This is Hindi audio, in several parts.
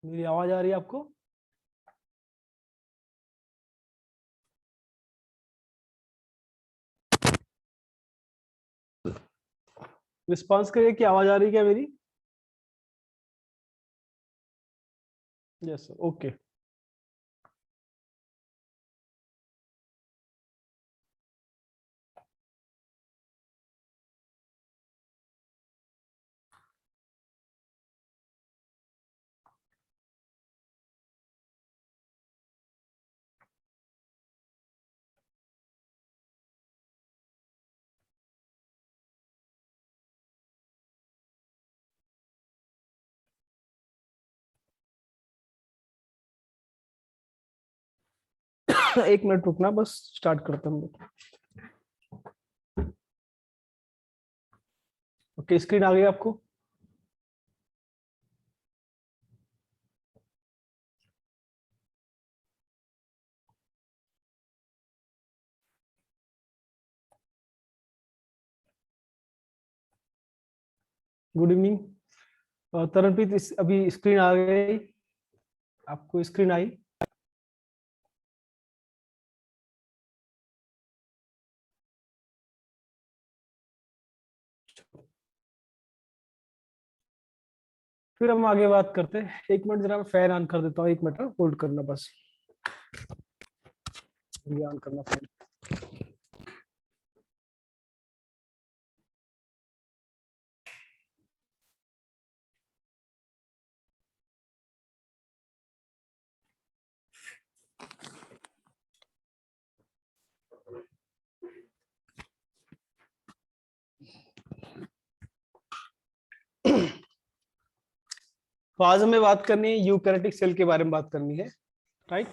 मेरी आवाज आ रही है आपको? रिस्पॉन्स करिए कि आवाज आ रही है क्या मेरी? Yes sir, okay. एक मिनट रुकना, बस स्टार्ट करते हैं हम लोग। ओके, स्क्रीन आ गई आपको? Good evening. तरनप्रीत, अभी स्क्रीन आ गई? आपको स्क्रीन आई? फिर हम आगे बात करते हैं। एक मिनट, जरा मैं फैन ऑन कर देता हूँ। एक मिनट होल्ड करना बस। ये ऑन करना फैन। तो आज हमें बात करनी है, यूकैरियोटिक सेल के बारे में बात करनी है, राइट?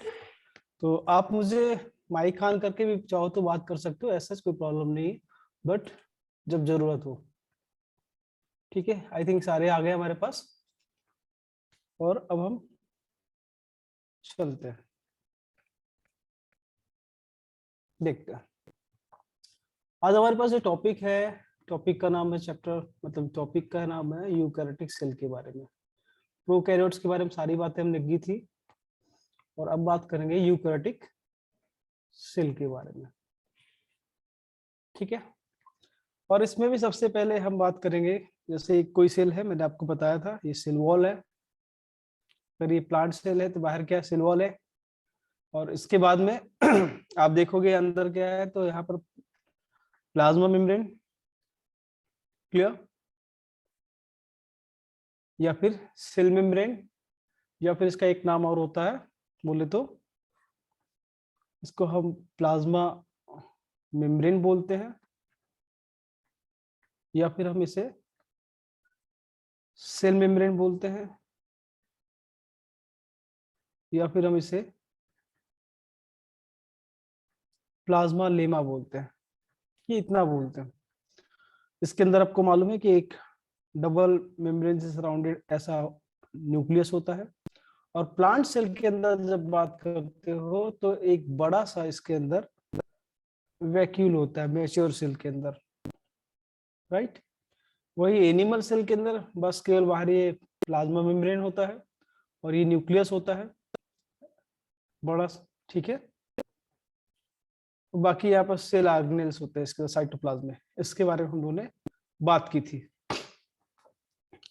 तो आप मुझे माइक ऑन करके भी चाहो तो बात कर सकते हो, ऐसा कोई प्रॉब्लम नहीं है, बट जब जरूरत हो। ठीक है, आई थिंक सारे आ गए हमारे पास। और अब हम चलते हैं, देखते हैं। आज हमारे पास जो टॉपिक है, टॉपिक का नाम है चैप्टर, मतलब टॉपिक का नाम है यूकैरियोटिक सेल के बारे में। प्रोकैरियोट्स के बारे में सारी बातें हमने की थी, और अब बात करेंगे यूकैरियोटिक सेल के बारे में। ठीक है, और इसमें भी सबसे पहले हम बात करेंगे, जैसे कोई सेल है, मैंने आपको बताया था ये सेल वॉल है। अगर ये प्लांट सेल है तो बाहर क्या सेल वॉल है। और इसके बाद में आप देखोगे अंदर क्या है, तो यहाँ पर प्लाज्मा मेम्ब्रेन, क्लियर, या फिर सेल मेम्ब्रेन, या फिर इसका एक नाम और होता है, बोले तो इसको हम प्लाज्मा मेम्ब्रेन बोलते हैं, या फिर हम इसे सेल मेम्ब्रेन बोलते हैं, या फिर हम इसे प्लाज्मा लेमा बोलते हैं। ये इतना बोलते हैं। इसके अंदर आपको मालूम है कि एक डबल मेम्ब्रेन से सराउंडेड ऐसा न्यूक्लियस होता है। और प्लांट सेल के अंदर जब बात करते हो तो एक बड़ा सा इसके अंदर वैक्यूल होता है मैच्योर सेल के अंदर, राइट? वही एनिमल सेल के अंदर बस केवल बाहर ये प्लाज्मा मेम्ब्रेन होता है और ये न्यूक्लियस होता है बड़ा। ठीक है, बाकी यहाँ पर सेल ऑर्गेनेल्स होते हैं इसके साइटोप्लाज्म में। इसके बारे में हम लोगों ने बात की थी।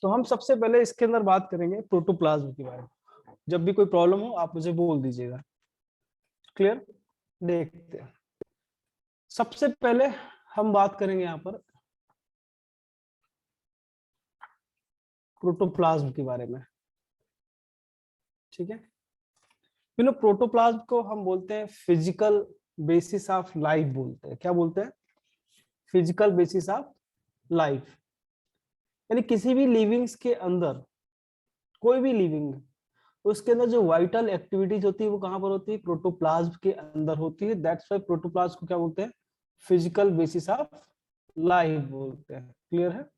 तो हम सबसे पहले इसके अंदर बात करेंगे प्रोटोप्लाज्म के बारे में। जब भी कोई प्रॉब्लम हो आप मुझे बोल दीजिएगा। क्लियर? देखते हैं। सबसे पहले हम बात करेंगे यहाँ पर प्रोटोप्लाज्म के बारे में। ठीक है, प्रोटोप्लाज्म को हम बोलते हैं फिजिकल बेसिस ऑफ लाइफ बोलते हैं। क्या बोलते हैं? Physical basis of life. यानी किसी भी लिविंग्स के अंदर, कोई भी लिविंग, उसके अंदर जो वाइटल एक्टिविटीज होती है वो कहां पर होती है? प्रोटोप्लाज्म के अंदर होती है। दैट्स व्हाई प्रोटोप्लाज्म को क्या बोलते हैं? फिजिकल बेसिस ऑफ लाइफ बोलते हैं। क्लियर है?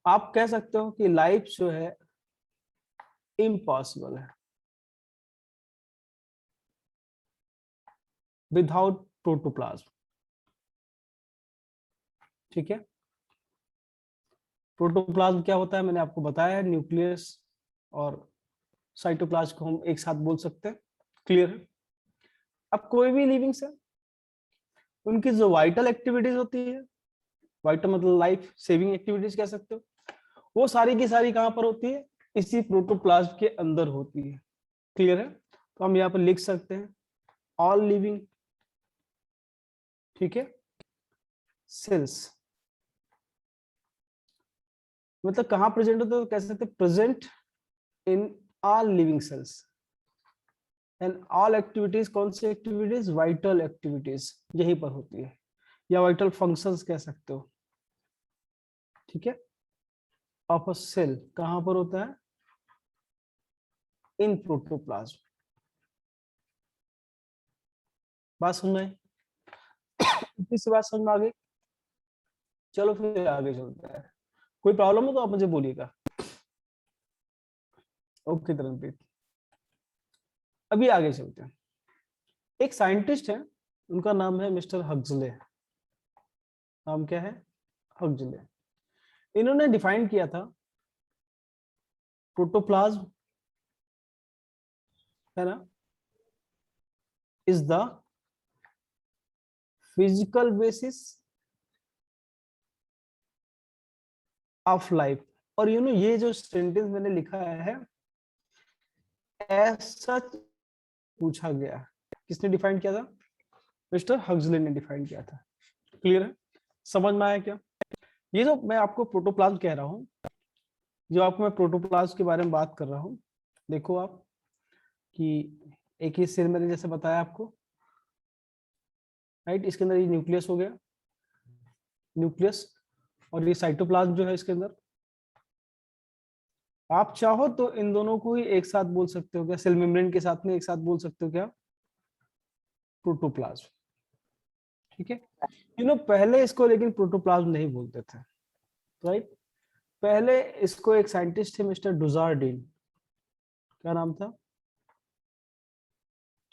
आप कह सकते हो कि लाइफ जो है इम्पॉसिबल है विदाउट प्रोटोप्लाज्म। ठीक है, प्रोटोप्लाज्म क्या होता है मैंने आपको बताया है, न्यूक्लियस और साइटोप्लाज्म को हम एक साथ बोल सकते हैं। क्लियर है? अब कोई भी लिविंग सेल, उनकी जो वाइटल एक्टिविटीज होती है, वाइटल मतलब लाइफ सेविंग एक्टिविटीज कह सकते हो, वो सारी की सारी कहां पर होती है? इसी प्रोटोप्लाज्म के अंदर होती है। क्लियर है? तो हम यहाँ पर लिख सकते हैं ऑल लिविंग, ठीक है, सेल्स, मतलब कहां प्रेजेंट होते हैं? तो कह सकते हैं present in all living sales and all activities. कौन सी एक्टिविटीज? वाइटल एक्टिविटीज यहीं पर होती है, या वाइटल फंक्शंस कह सकते हो, ठीक है। ऑफ अ सेल कहां पर होता है? इन प्रोटोप्लाज्म। बात समझ में आई? इतनी सी बात समझ में आ गई? चलो फिर आगे चलते हैं। कोई प्रॉब्लम हो तो आप मुझे बोलिएगा। ओके तरनप्रीत, अभी आगे चलते हैं। एक साइंटिस्ट है, उनका नाम है मिस्टर हक्सले। नाम क्या है? हक्सले। इन्होंने डिफाइन किया था प्रोटोप्लाज्म, है ना, is the physical basis of life. और ये जो सेंटेंस मैंने लिखा है ऐसा पूछा गया, किसने डिफाइन किया था? मिस्टर हक्सले ने डिफाइन किया था। क्लियर है? समझ में आया क्या? ये जो मैं आपको प्रोटोप्लाज्म कह रहा हूँ, जो आपको मैं प्रोटोप्लाज्म के बारे में बात कर रहा हूँ, देखो आप कि एक ही सेल मैंने जैसे बताया आपको, राइट, इसके अंदर ये न्यूक्लियस हो गया, न्यूक्लियस, और ये साइटोप्लाज्म जो है इसके अंदर। आप चाहो तो इन दोनों को ही एक साथ बोल सकते हो क्या? सेल मेम्ब्रेन के साथ में एक साथ बोल सकते हो क्या? प्रोटोप्लाज्म, ठीक है। पहले इसको लेकिन प्रोटोप्लाज्म नहीं बोलते थे, राइट। पहले इसको एक साइंटिस्ट थे मिस्टर डुजार्डिन, क्या नाम था,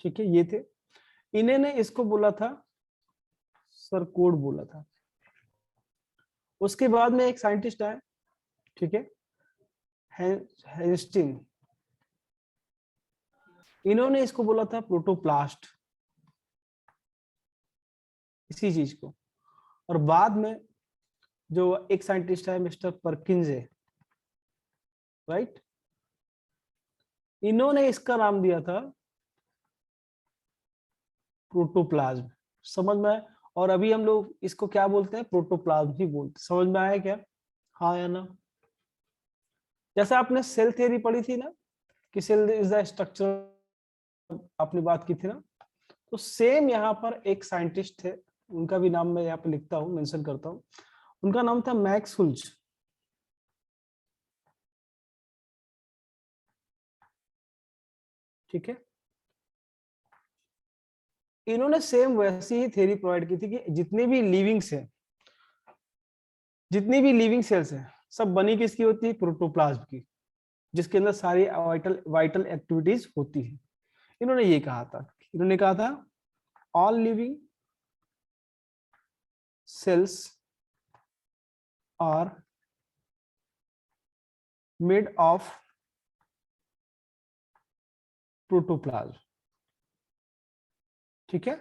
ठीक है, ये थे। इन्हें ने इसको बोला था सरकोड बोला था। उसके बाद में एक साइंटिस्ट आए, ठीक है, हेस्टिंग, इन्होंने इसको बोला था प्रोटोप्लास्ट, इसी चीज को। और बाद में जो एक साइंटिस्ट है मिस्टर परकिंजे, राइट, इन्होंने इसका नाम दिया था प्रोटोप्लाज्म। समझ में आया? और अभी हम लोग इसको क्या बोलते हैं? प्रोटोप्लाज्म ही बोलते हैं। समझ में आया क्या? हाँ या ना? जैसे आपने सेल थ्योरी पढ़ी थी ना, कि सेल इज द स्ट्रक्चर, आपने बात की थी ना, तो सेम यहाँ पर एक साइंटिस्ट थे, उनका भी नाम मैं यहाँ पे लिखता हूँ, मेंशन करता हूँ। उनका नाम था मैक्स हुल्ज, ठीक है। इन्होंने सेम वैसी ही थ्योरी प्रोवाइड की थी कि जितनी भी लिविंग्स है, जितनी भी लिविंग सेल्स है, सब बनी किसकी होती है? प्रोटोप्लाज्म की, जिसके अंदर सारी वाइटल वाइटल एक्टिविटीज होती है। इन्होंने ये कहा था, इन्होंने कहा था all living cells are made of protoplasm, ठीक है।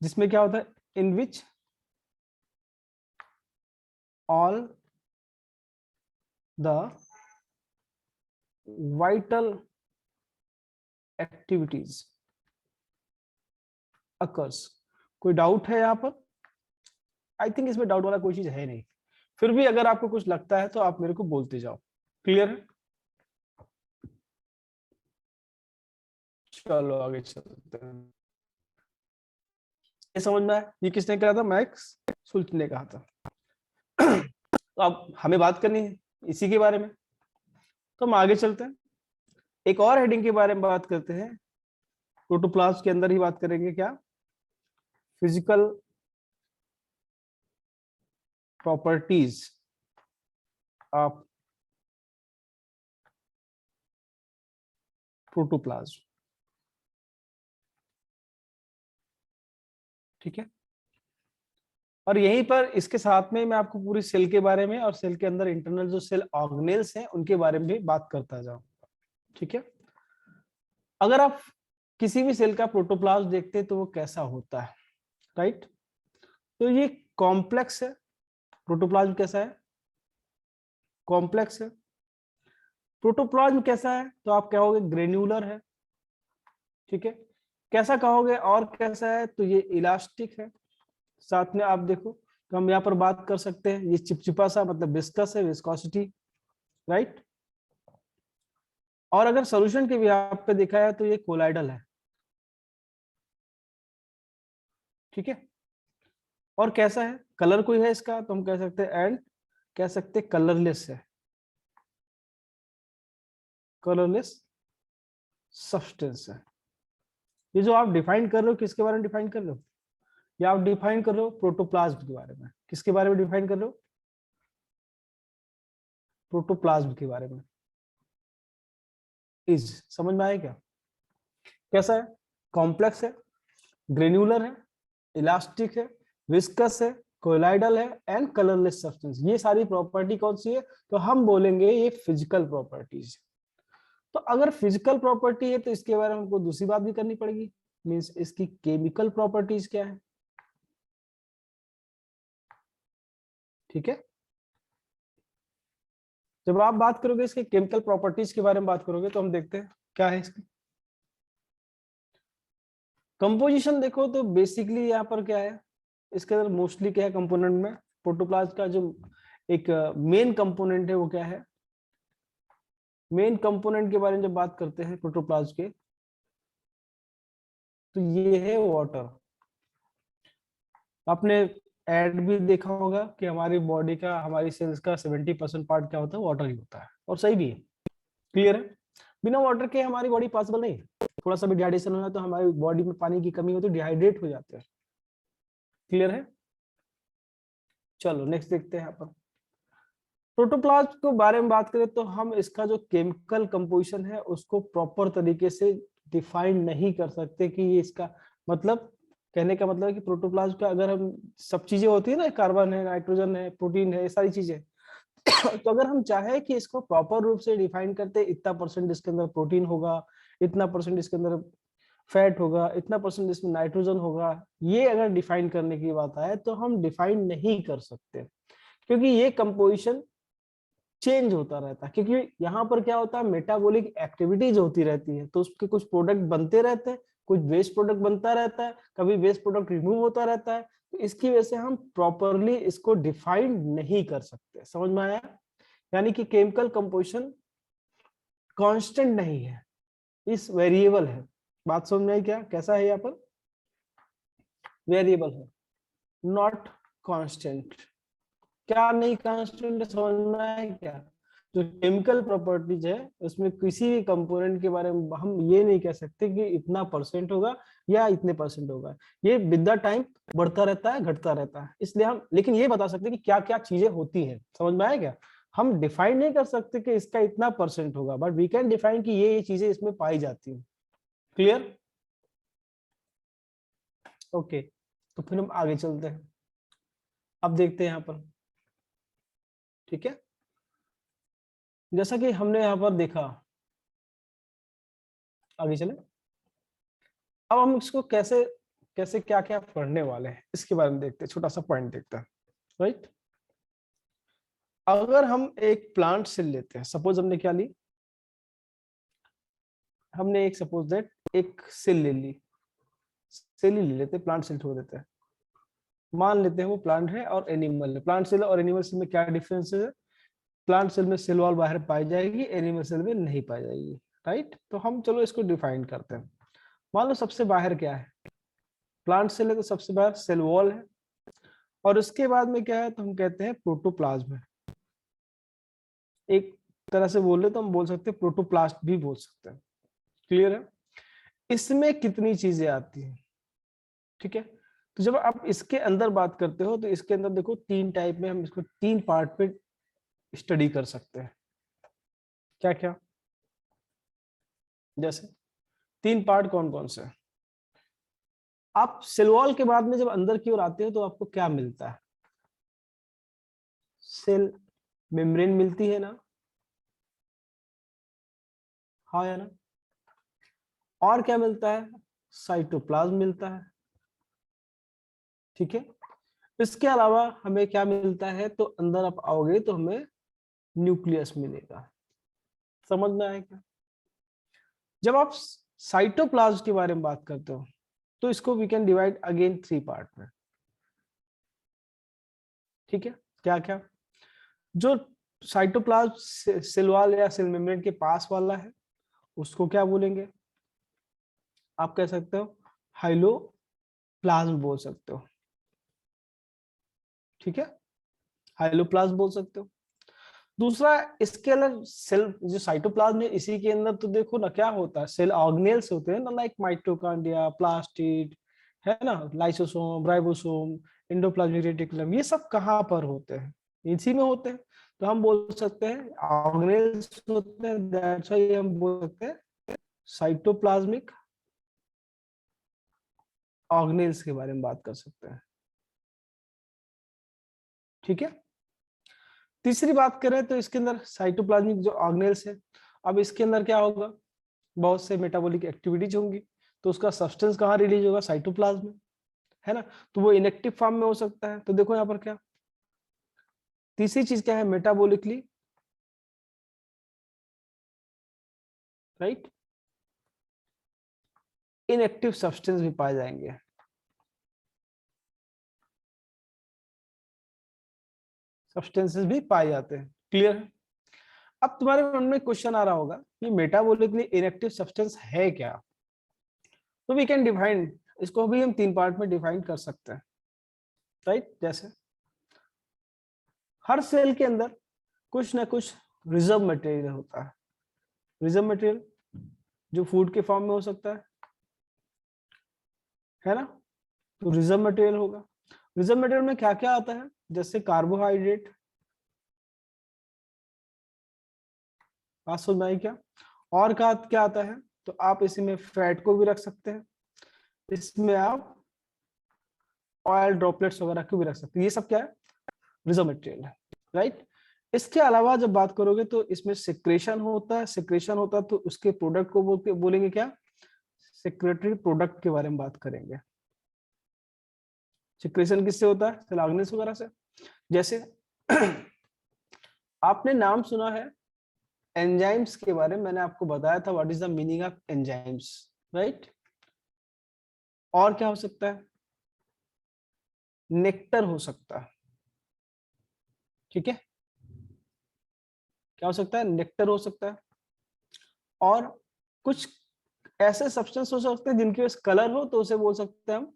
जिसमें क्या होता है? In which all the vital activities occurs. कोई डाउट है यहाँ पर? आई थिंक इसमें डाउट वाला कोई चीज है नहीं। फिर भी अगर आपको कुछ लगता है तो आप मेरे को बोलते जाओ। क्लियर है? चलो आगे चलते हैं। ये समझ में आया? ये किसने कहा था? मैक्स सुल्ट ने कहा था। तो अब हमें बात करनी है इसी के बारे में, तो हम आगे चलते हैं। एक और हेडिंग के बारे में बात करते हैं। प्रोटोप्लास्ट के अंदर ही बात करेंगे, क्या? फिजिकल प्रॉपर्टीज ऑफ प्रोटोप्लाज्म, ठीक है। और यहीं पर इसके साथ में मैं आपको पूरी सेल के बारे में और सेल के अंदर इंटरनल जो सेल ऑर्गेनेल्स हैं उनके बारे में भी बात करता जाऊंगा। ठीक है, अगर आप किसी भी सेल का प्रोटोप्लाज्म देखते हैं तो वो कैसा होता है, राइट? तो ये कॉम्प्लेक्स है। प्रोटोप्लाज्म कैसा है? कॉम्प्लेक्स है। प्रोटोप्लाज्म कैसा है? तो आप कहोगे ग्रेन्युलर है। ठीक है, कैसा कहोगे और कैसा है? तो ये इलास्टिक है। साथ में आप देखो तो हम यहाँ पर बात कर सकते हैं, ये चिपचिपा सा मतलब विस्कस है, विस्कोसिटी, राइट? और अगर सॉल्यूशन के बिहाफ पे देखा है तो ये कोलाइडल है। ठीक है, और कैसा है? कलर कोई है इसका तो हम कह सकते हैं एंड कह सकते हैं कलरलेस है, कलरलेस सब्सटेंस है। ये जो आप डिफाइन कर रहे हो किसके बारे में डिफाइन कर रहे हो? या आप डिफाइन कर रहे हो प्रोटोप्लाज्म के बारे में। किसके बारे में डिफाइन कर रहे हो? प्रोटोप्लाज्म के बारे में। इज समझ में आया क्या? कैसा है? कॉम्प्लेक्स है, ग्रेन्युलर है, इलास्टिक है, विस्कस है, कोलाइडल है एंड कलरलेस सब्सटेंस। ये सारी प्रॉपर्टी कौन सी है? तो हम बोलेंगे ये फिजिकल प्रॉपर्टीज। तो अगर फिजिकल प्रॉपर्टी है तो इसके बारे में हमको दूसरी बात भी करनी पड़ेगी, मींस इसकी केमिकल प्रॉपर्टीज क्या है। ठीक है, जब आप बात करोगे इसके केमिकल प्रॉपर्टीज के बारे में बात करोगे तो हम देखते हैं क्या है इसकी कंपोजिशन। देखो तो बेसिकली यहाँ पर क्या है, इसके अंदर मोस्टली क्या है कंपोनेंट में, प्रोटोप्लाज्म का जो एक मेन कंपोनेंट है वो क्या है? मेन कंपोनेंट के बारे में जब बात करते हैं प्रोटोप्लाज्म के तो ये है वाटर। आपने एड भी देखा होगा कि हमारी बॉडी का, हमारी सेल्स का 70% पार्ट क्या होता है? वाटर ही होता है, और सही भी है। क्लियर है? बिना वाटर के हमारी बॉडी पॉसिबल नहीं। थोड़ा सा भी डिहाइड्रेशन होना तो हमारी बॉडी में पानी की कमी हो तो डिहाइड्रेट हो जाते हैं। क्लियर है? चलो नेक्स्ट देखते हैं यहाँ पर प्रोटोप्लाज्म के बारे में बात करें तो हम इसका जो केमिकल कंपोजिशन है उसको प्रॉपर तरीके से डिफाइन नहीं कर सकते कि ये इसका मतलब, कहने का मतलब है कि प्रोटोप्लाज्म का अगर हम सब चीजें होती है ना, कार्बन है, नाइट्रोजन है, प्रोटीन है, ये सारी चीजें तो अगर हम चाहे कि इसको प्रॉपर रूप से डिफाइन करते, इतना परसेंट इसके अंदर प्रोटीन होगा, इतना परसेंट इसके अंदर फैट होगा, इतना परसेंट इसमें नाइट्रोजन होगा, ये अगर डिफाइन करने की बात आए तो हम डिफाइन नहीं कर सकते, क्योंकि ये कंपोजिशन चेंज होता रहता है। क्योंकि यहाँ पर क्या होता है, मेटाबॉलिक एक्टिविटीज होती रहती है तो उसके कुछ प्रोडक्ट बनते रहते हैं, कुछ वेस्ट प्रोडक्ट बनता रहता है, कभी वेस्ट प्रोडक्ट रिमूव होता रहता है। तो इसकी वजह से हम प्रॉपरली इसको डिफाइन नहीं कर सकते। समझ में आया? यानी कि केमिकल कंपोजिशन कांस्टेंट नहीं है, इस वेरिएबल है। बात समझ में आई क्या? कैसा है यहाँ पर? वेरिएबल है, नॉट कांस्टेंट। क्या नहीं कांस्टेंट समझ में आया क्या? जो केमिकल प्रॉपर्टीज है उसमें किसी भी कंपोनेंट के बारे में हम ये नहीं कह सकते कि इतना परसेंट होगा या इतने परसेंट होगा। ये विद द टाइम बढ़ता रहता है, घटता रहता है। इसलिए हम लेकिन ये बता सकते हैं कि क्या क्या चीजें होती हैं। समझ में आया क्या? हम डिफाइन नहीं कर सकते कि इसका इतना परसेंट होगा, बट वी कैन डिफाइन कि ये चीजें इसमें पाई जाती हैं। क्लियर? ओके, तो फिर हम आगे चलते हैं। अब देखते हैं यहाँ पर। ठीक है, जैसा कि हमने यहाँ पर देखा, आगे चले। अब हम इसको कैसे कैसे क्या क्या पढ़ने वाले हैं इसके बारे में देखते हैं, छोटा सा पॉइंट देखते हैं। राइट, अगर हम एक प्लांट सेल लेते हैं, सपोज हमने क्या ली, हमने एक सपोज दैट एक सेल ले ली, सेल ही ले लेते, प्लांट सेल छोड़ देते हैं। मान लेते हैं वो प्लांट है और एनिमल है। प्लांट सेल और एनिमल सेल में क्या डिफरेंस है? प्लांट सेल में सेल वॉल बाहर पाई जाएगी, एनिमल सेल में नहीं पाई जाएगी। राइट, तो हम चलो इसको डिफाइन करते हैं। मान लो सबसे बाहर क्या है? प्लांट सेल है तो सबसे बाहर सेल वॉल है, और उसके बाद में क्या है तो हम कहते हैं प्रोटोप्लाज्म है। एक तरह से बोले तो हम बोल सकते हैं प्रोटोप्लास्ट भी बोल सकते हैं। क्लियर है? इसमें कितनी चीजें आती हैं? ठीक है, तो जब आप इसके अंदर बात करते हो तो इसके अंदर देखो तीन टाइप में हम इसको तीन पार्ट पे स्टडी कर सकते हैं। क्या क्या? जैसे तीन पार्ट कौन कौन से? आप सेल वॉल के बाद में जब अंदर की ओर आते हो तो आपको क्या मिलता है? सेल मेम्ब्रेन मिलती है ना, हाँ या ना? और क्या मिलता है? साइटोप्लाज्म मिलता है, ठीक है। इसके अलावा हमें क्या मिलता है? तो अंदर आप आओगे तो हमें न्यूक्लियस मिलेगा। समझ में आया क्या? जब आप साइटोप्लाज्म के बारे में बात करते हो तो इसको we can divide again 3 part में, ठीक है। क्या क्या? जो साइटोप्लाज्म सेल वॉल या सेल मेम्ब्रेन के पास वाला है उसको क्या बोलेंगे? आप कह सकते हो हाइलोप्लाज्म बोल सकते हो, ठीक है, हाइलोप्लाज्म बोल सकते हो। दूसरा, इसके अंदर सेल जो साइटोप्लाज्म है इसी के अंदर तो देखो ना क्या होता है, सेल ऑर्गेनेल्स होते हैं ना, लाइक माइटोकॉन्ड्रिया, प्लास्टिड, है ना, लाइसोसोम, राइबोसोम, एंडोप्लाज्मिक रेटिकुलम, ये सब कहाँ पर होते हैं? इसी में होते हैं। तो हम बोल सकते हैं ऑर्गेनेल्स होते हैं, दैट्स व्हाई हम बोल सकते हैं साइटोप्लाज्मिक ऑर्गेनेल्स के बारे में बात कर सकते हैं, ठीक है। तीसरी बात करें तो इसके अंदर साइटोप्लाज्मिक जो ऑर्गेनेल्स है, अब इसके अंदर क्या होगा? बहुत से मेटाबॉलिक एक्टिविटीज होंगी, तो उसका सब्सटेंस कहाँ रिलीज होगा? साइटोप्लाज्म में, है ना। तो वो इनएक्टिव फॉर्म में हो सकता है। तो देखो यहाँ पर क्या तीसरी चीज क्या है? मेटाबॉलिकली, राइट, इनएक्टिव सब्सटेंस भी पाए जाएंगे। सब्सटेंसेस भी पाए जाते हैं, क्लियर है। अब तुम्हारे मन में क्वेश्चन आ रहा होगा कि मेटाबॉलिकली इनएक्टिव सब्सटेंस है क्या? तो वी कैन डिफाइन, इसको भी हम 3 पार्ट में डिफाइन कर सकते हैं, राइट। जैसे हर सेल के अंदर कुछ ना कुछ रिजर्व मटेरियल होता है। रिजर्व मटेरियल जो फूड के फॉर्म में हो सकता है ना, तो रिजर्व मटेरियल होगा। रिजर्व मटेरियल में क्या क्या आता है? जैसे कार्बोहाइड्रेट, बात समझ में आई क्या? और क्या आता है? तो आप इसमें फैट को भी रख सकते हैं, इसमें आप ऑयल ड्रॉपलेट्स वगैरह को भी रख सकते हैं। ये सब क्या है? रिजर्व मटेरियल है, राइट। इसके अलावा जब बात करोगे तो इसमें सिक्रेशन होता है। सिक्रेशन होता है तो उसके प्रोडक्ट को बोलेंगे क्या? सेक्रेटरी प्रोडक्ट के बारे में बात करेंगे। सिक्रेशन किससे होता है? सेल ऑर्गेनेल्स वगैरह से। जैसे आपने नाम सुना है एंजाइम्स के बारे में, मैंने आपको बताया था what is the meaning of enzymes, right. और क्या हो सकता है? नेक्टर हो सकता है, ठीक है। क्या हो सकता है? नेक्टर हो सकता है। और कुछ ऐसे सब्सटेंस हो सकते हैं जिनके पास कलर हो, तो उसे बोल सकते हैं हम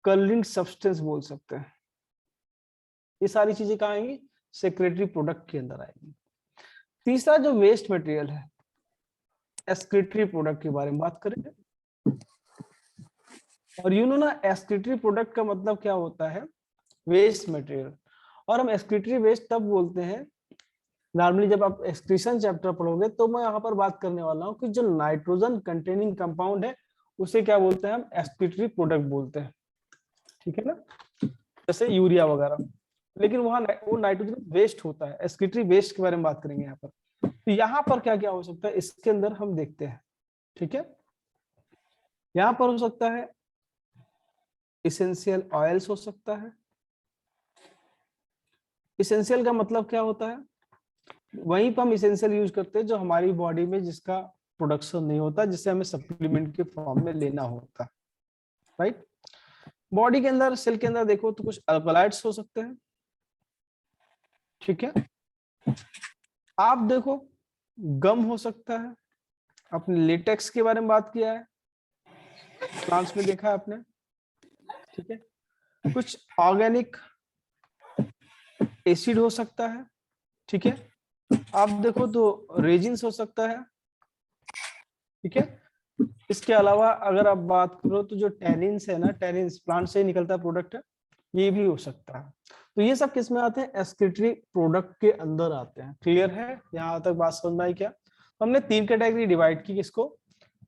कलरिंग सब्सटेंस बोल सकते हैं। ये सारी चीजें कहाँ आएंगी? सेक्रेटरी प्रोडक्ट के अंदर आएंगी। तीसरा जो वेस्ट मटेरियल है, एक्सक्रीटरी प्रोडक्ट के बारे में बात करेंगे। और यू नो ना, एक्सक्रीटरी प्रोडक्ट का मतलब क्या होता है? Waste material. और हम एक्सक्रीटरी वेस्ट तब बोलते हैं नॉर्मली जब आप एक्सक्रीशन चैप्टर पढ़ोगे, तो मैं यहाँ पर बात करने वाला हूँ कि जो नाइट्रोजन कंटेनिंग कंपाउंड है उसे क्या बोलते हैं? हम एक्सक्रीटरी प्रोडक्ट बोलते हैं, ठीक है ना, जैसे यूरिया वगैरह। लेकिन वहां वो नाइट्रोजन वेस्ट होता है, एक्सक्रीटरी वेस्ट के बारे में बात करेंगे यहाँ पर। तो यहाँ पर क्या क्या हो सकता है इसके अंदर हम देखते हैं, ठीक है। यहाँ पर हो सकता है इसेंशियल ऑयल्स हो सकता है। इसेंशियल का मतलब क्या होता है? वहीं पर हम इसेंशियल यूज करते हैं जो हमारी बॉडी में जिसका प्रोडक्शन नहीं होता, जिसे हमें सप्लीमेंट के फॉर्म में लेना होता है, राइट। बॉडी के अंदर, सेल के अंदर देखो तो कुछ अल्कलाइड्स हो सकते हैं, ठीक है। आप देखो गम हो सकता है। अपने लेटेक्स के बारे में बात किया है, प्लांट्स में देखा है आपने, ठीक है। कुछ ऑर्गेनिक एसिड हो सकता है, ठीक है। आप देखो तो रेजिन्स हो सकता है, ठीक है। इसके अलावा अगर आप बात करो तो जो टेनिन्स है ना, टेनिन्स प्लांट से ही निकलता प्रोडक्ट है, ये भी हो सकता है। तो ये सब किस में आते हैं? एक्सक्रीटरी प्रोडक्ट के अंदर आते हैं, क्लियर है? यहाँ तक बात समझ में आई क्या? तो हमने 3 कैटेगरी डिवाइड की, किसको?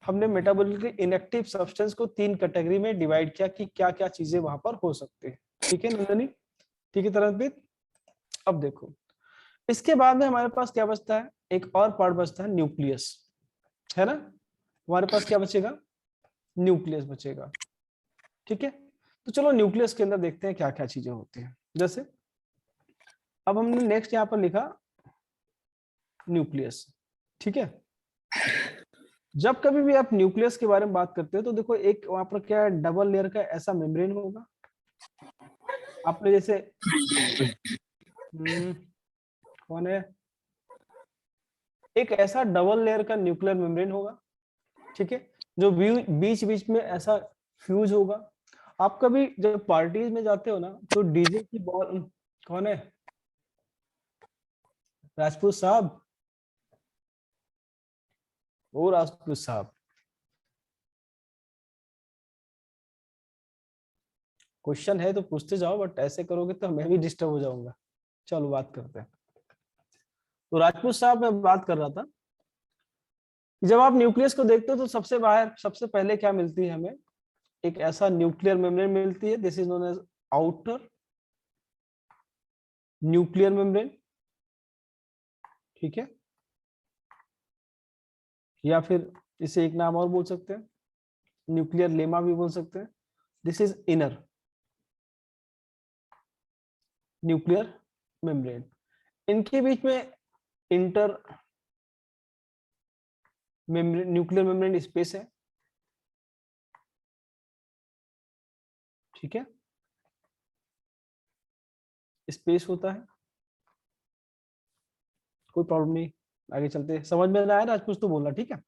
हमने मेटाबॉलिकली इनएक्टिव सब्सटेंस को 3 कैटेगरी में डिवाइड किया कि क्या क्या चीजें वहां पर हो सकती है। ठीक है नंदनी, ठीक है तरनप्रीत। अब देखो इसके बाद में हमारे पास क्या बचता है, एक और पार्ट बचता है न्यूक्लियस, है ना। हमारे पास क्या बचेगा, न्यूक्लियस बचेगा। ठीक है, तो चलो न्यूक्लियस के अंदर देखते हैं क्या क्या चीजें होती हैं। जैसे अब हमने नेक्स्ट यहाँ पर लिखा न्यूक्लियस। ठीक है, जब कभी भी आप न्यूक्लियस के बारे में बात करते हो तो देखो एक वहां पर क्या है, डबल लेयर का ऐसा मेम्ब्रेन होगा। आपने जैसे कौन है, एक ऐसा डबल लेयर का न्यूक्लियर मेम्ब्रेन होगा। ठीक है, जो बीच बीच में ऐसा फ्यूज होगा। आप कभी जब पार्टीज में जाते हो ना तो डीजे की बॉल, कौन है, राजपूत साहब, वो राजपूत साहब, क्वेश्चन है तो पूछते जाओ, बट ऐसे करोगे तो मैं भी डिस्टर्ब हो जाऊंगा। चलो बात करते हैं। तो राजपूत साहब मैं बात कर रहा था, जब आप न्यूक्लियस को देखते हो तो सबसे बाहर सबसे पहले क्या मिलती है हमें, एक ऐसा न्यूक्लियर मेम्ब्रेन मिलती है, this is known as outer nuclear membrane. ठीक है, या फिर इसे एक नाम और बोल सकते हैं, न्यूक्लियर लेमा भी बोल सकते हैं। This is inner nuclear membrane. इनके बीच में inter membrane nuclear membrane space है। ठीक है, स्पेस होता है, कोई प्रॉब्लम नहीं। आगे चलते हैं, समझ में ना आया ना आज कुछ तो बोलना। ठीक है,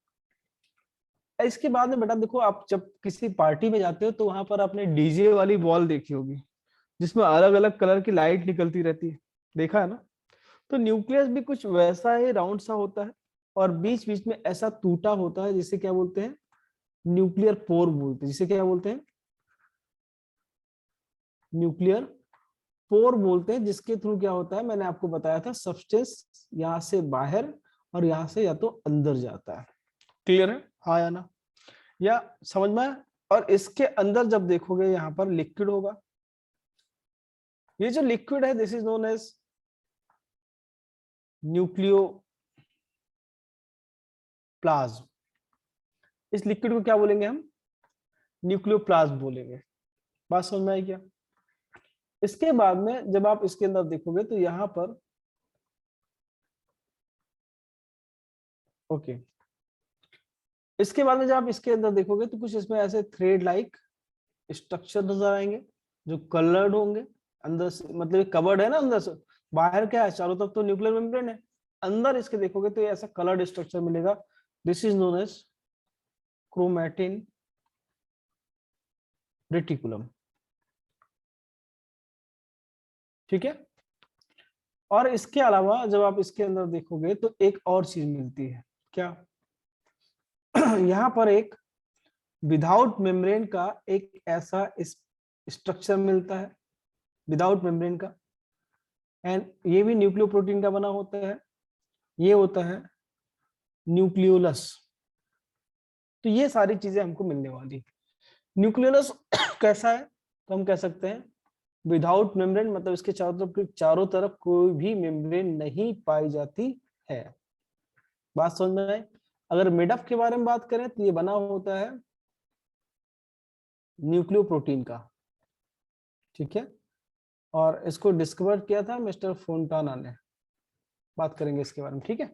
इसके बाद में बेटा देखो, आप जब किसी पार्टी में जाते हो तो वहां पर आपने डीजे वाली बॉल देखी होगी जिसमें अलग अलग कलर की लाइट निकलती रहती है, देखा है ना। तो न्यूक्लियस भी कुछ वैसा ही राउंड सा होता है, और बीच बीच में ऐसा टूटा होता है जिसे क्या बोलते हैं, न्यूक्लियर पोर बोलते हैं। जिसे क्या बोलते हैं, न्यूक्लियर पोर बोलते हैं, जिसके थ्रू क्या होता है, मैंने आपको बताया था, सब्सटेंस यहाँ से बाहर और यहाँ से या तो अंदर जाता है। क्लियर है, हाँ या ना, या समझ में आया? और इसके अंदर जब देखोगे यहाँ पर लिक्विड होगा। ये जो लिक्विड है this is known as nucleoplasm. इस लिक्विड को क्या बोलेंगे हम, न्यूक्लियोप्लाज्म बोलेंगे। बात समझ में आई क्या। इसके बाद में जब आप इसके अंदर देखोगे तो यहाँ पर ओके, इसके बाद में जब आप इसके अंदर देखोगे तो कुछ इसमें ऐसे थ्रेड लाइक स्ट्रक्चर नजर आएंगे जो कलर्ड होंगे अंदर से, मतलब कवर्ड है ना अंदर से, बाहर क्या है, चारों तरफ तो न्यूक्लियर मेम्ब्रेन है, अंदर इसके देखोगे तो ये ऐसा कलर्ड स्ट्रक्चर मिलेगा। This is known as chromatin reticulum. ठीक है, और इसके अलावा जब आप इसके अंदर देखोगे तो एक और चीज मिलती है, क्या यहाँ पर एक विदाउट मेम्ब्रेन का एक ऐसा स्ट्रक्चर मिलता है, विदाउट मेम्ब्रेन का, एंड ये भी न्यूक्लियोप्रोटीन का बना होता है, ये होता है न्यूक्लियोलस। तो ये सारी चीजें हमको मिलने वाली। न्यूक्लियोलस कैसा है, तो हम कह सकते हैं विदाउट मेम्ब्रेन, मतलब इसके चारों तरफ कोई भी मेम्ब्रेन नहीं पाई जाती है। बात समझ में आए। अगर मिडअप के बारे में बात करें तो ये बना होता है न्यूक्लियोप्रोटीन का। ठीक है, और इसको डिस्कवर किया था मिस्टर फोंटाना ने। बात करेंगे इसके बारे में, ठीक है,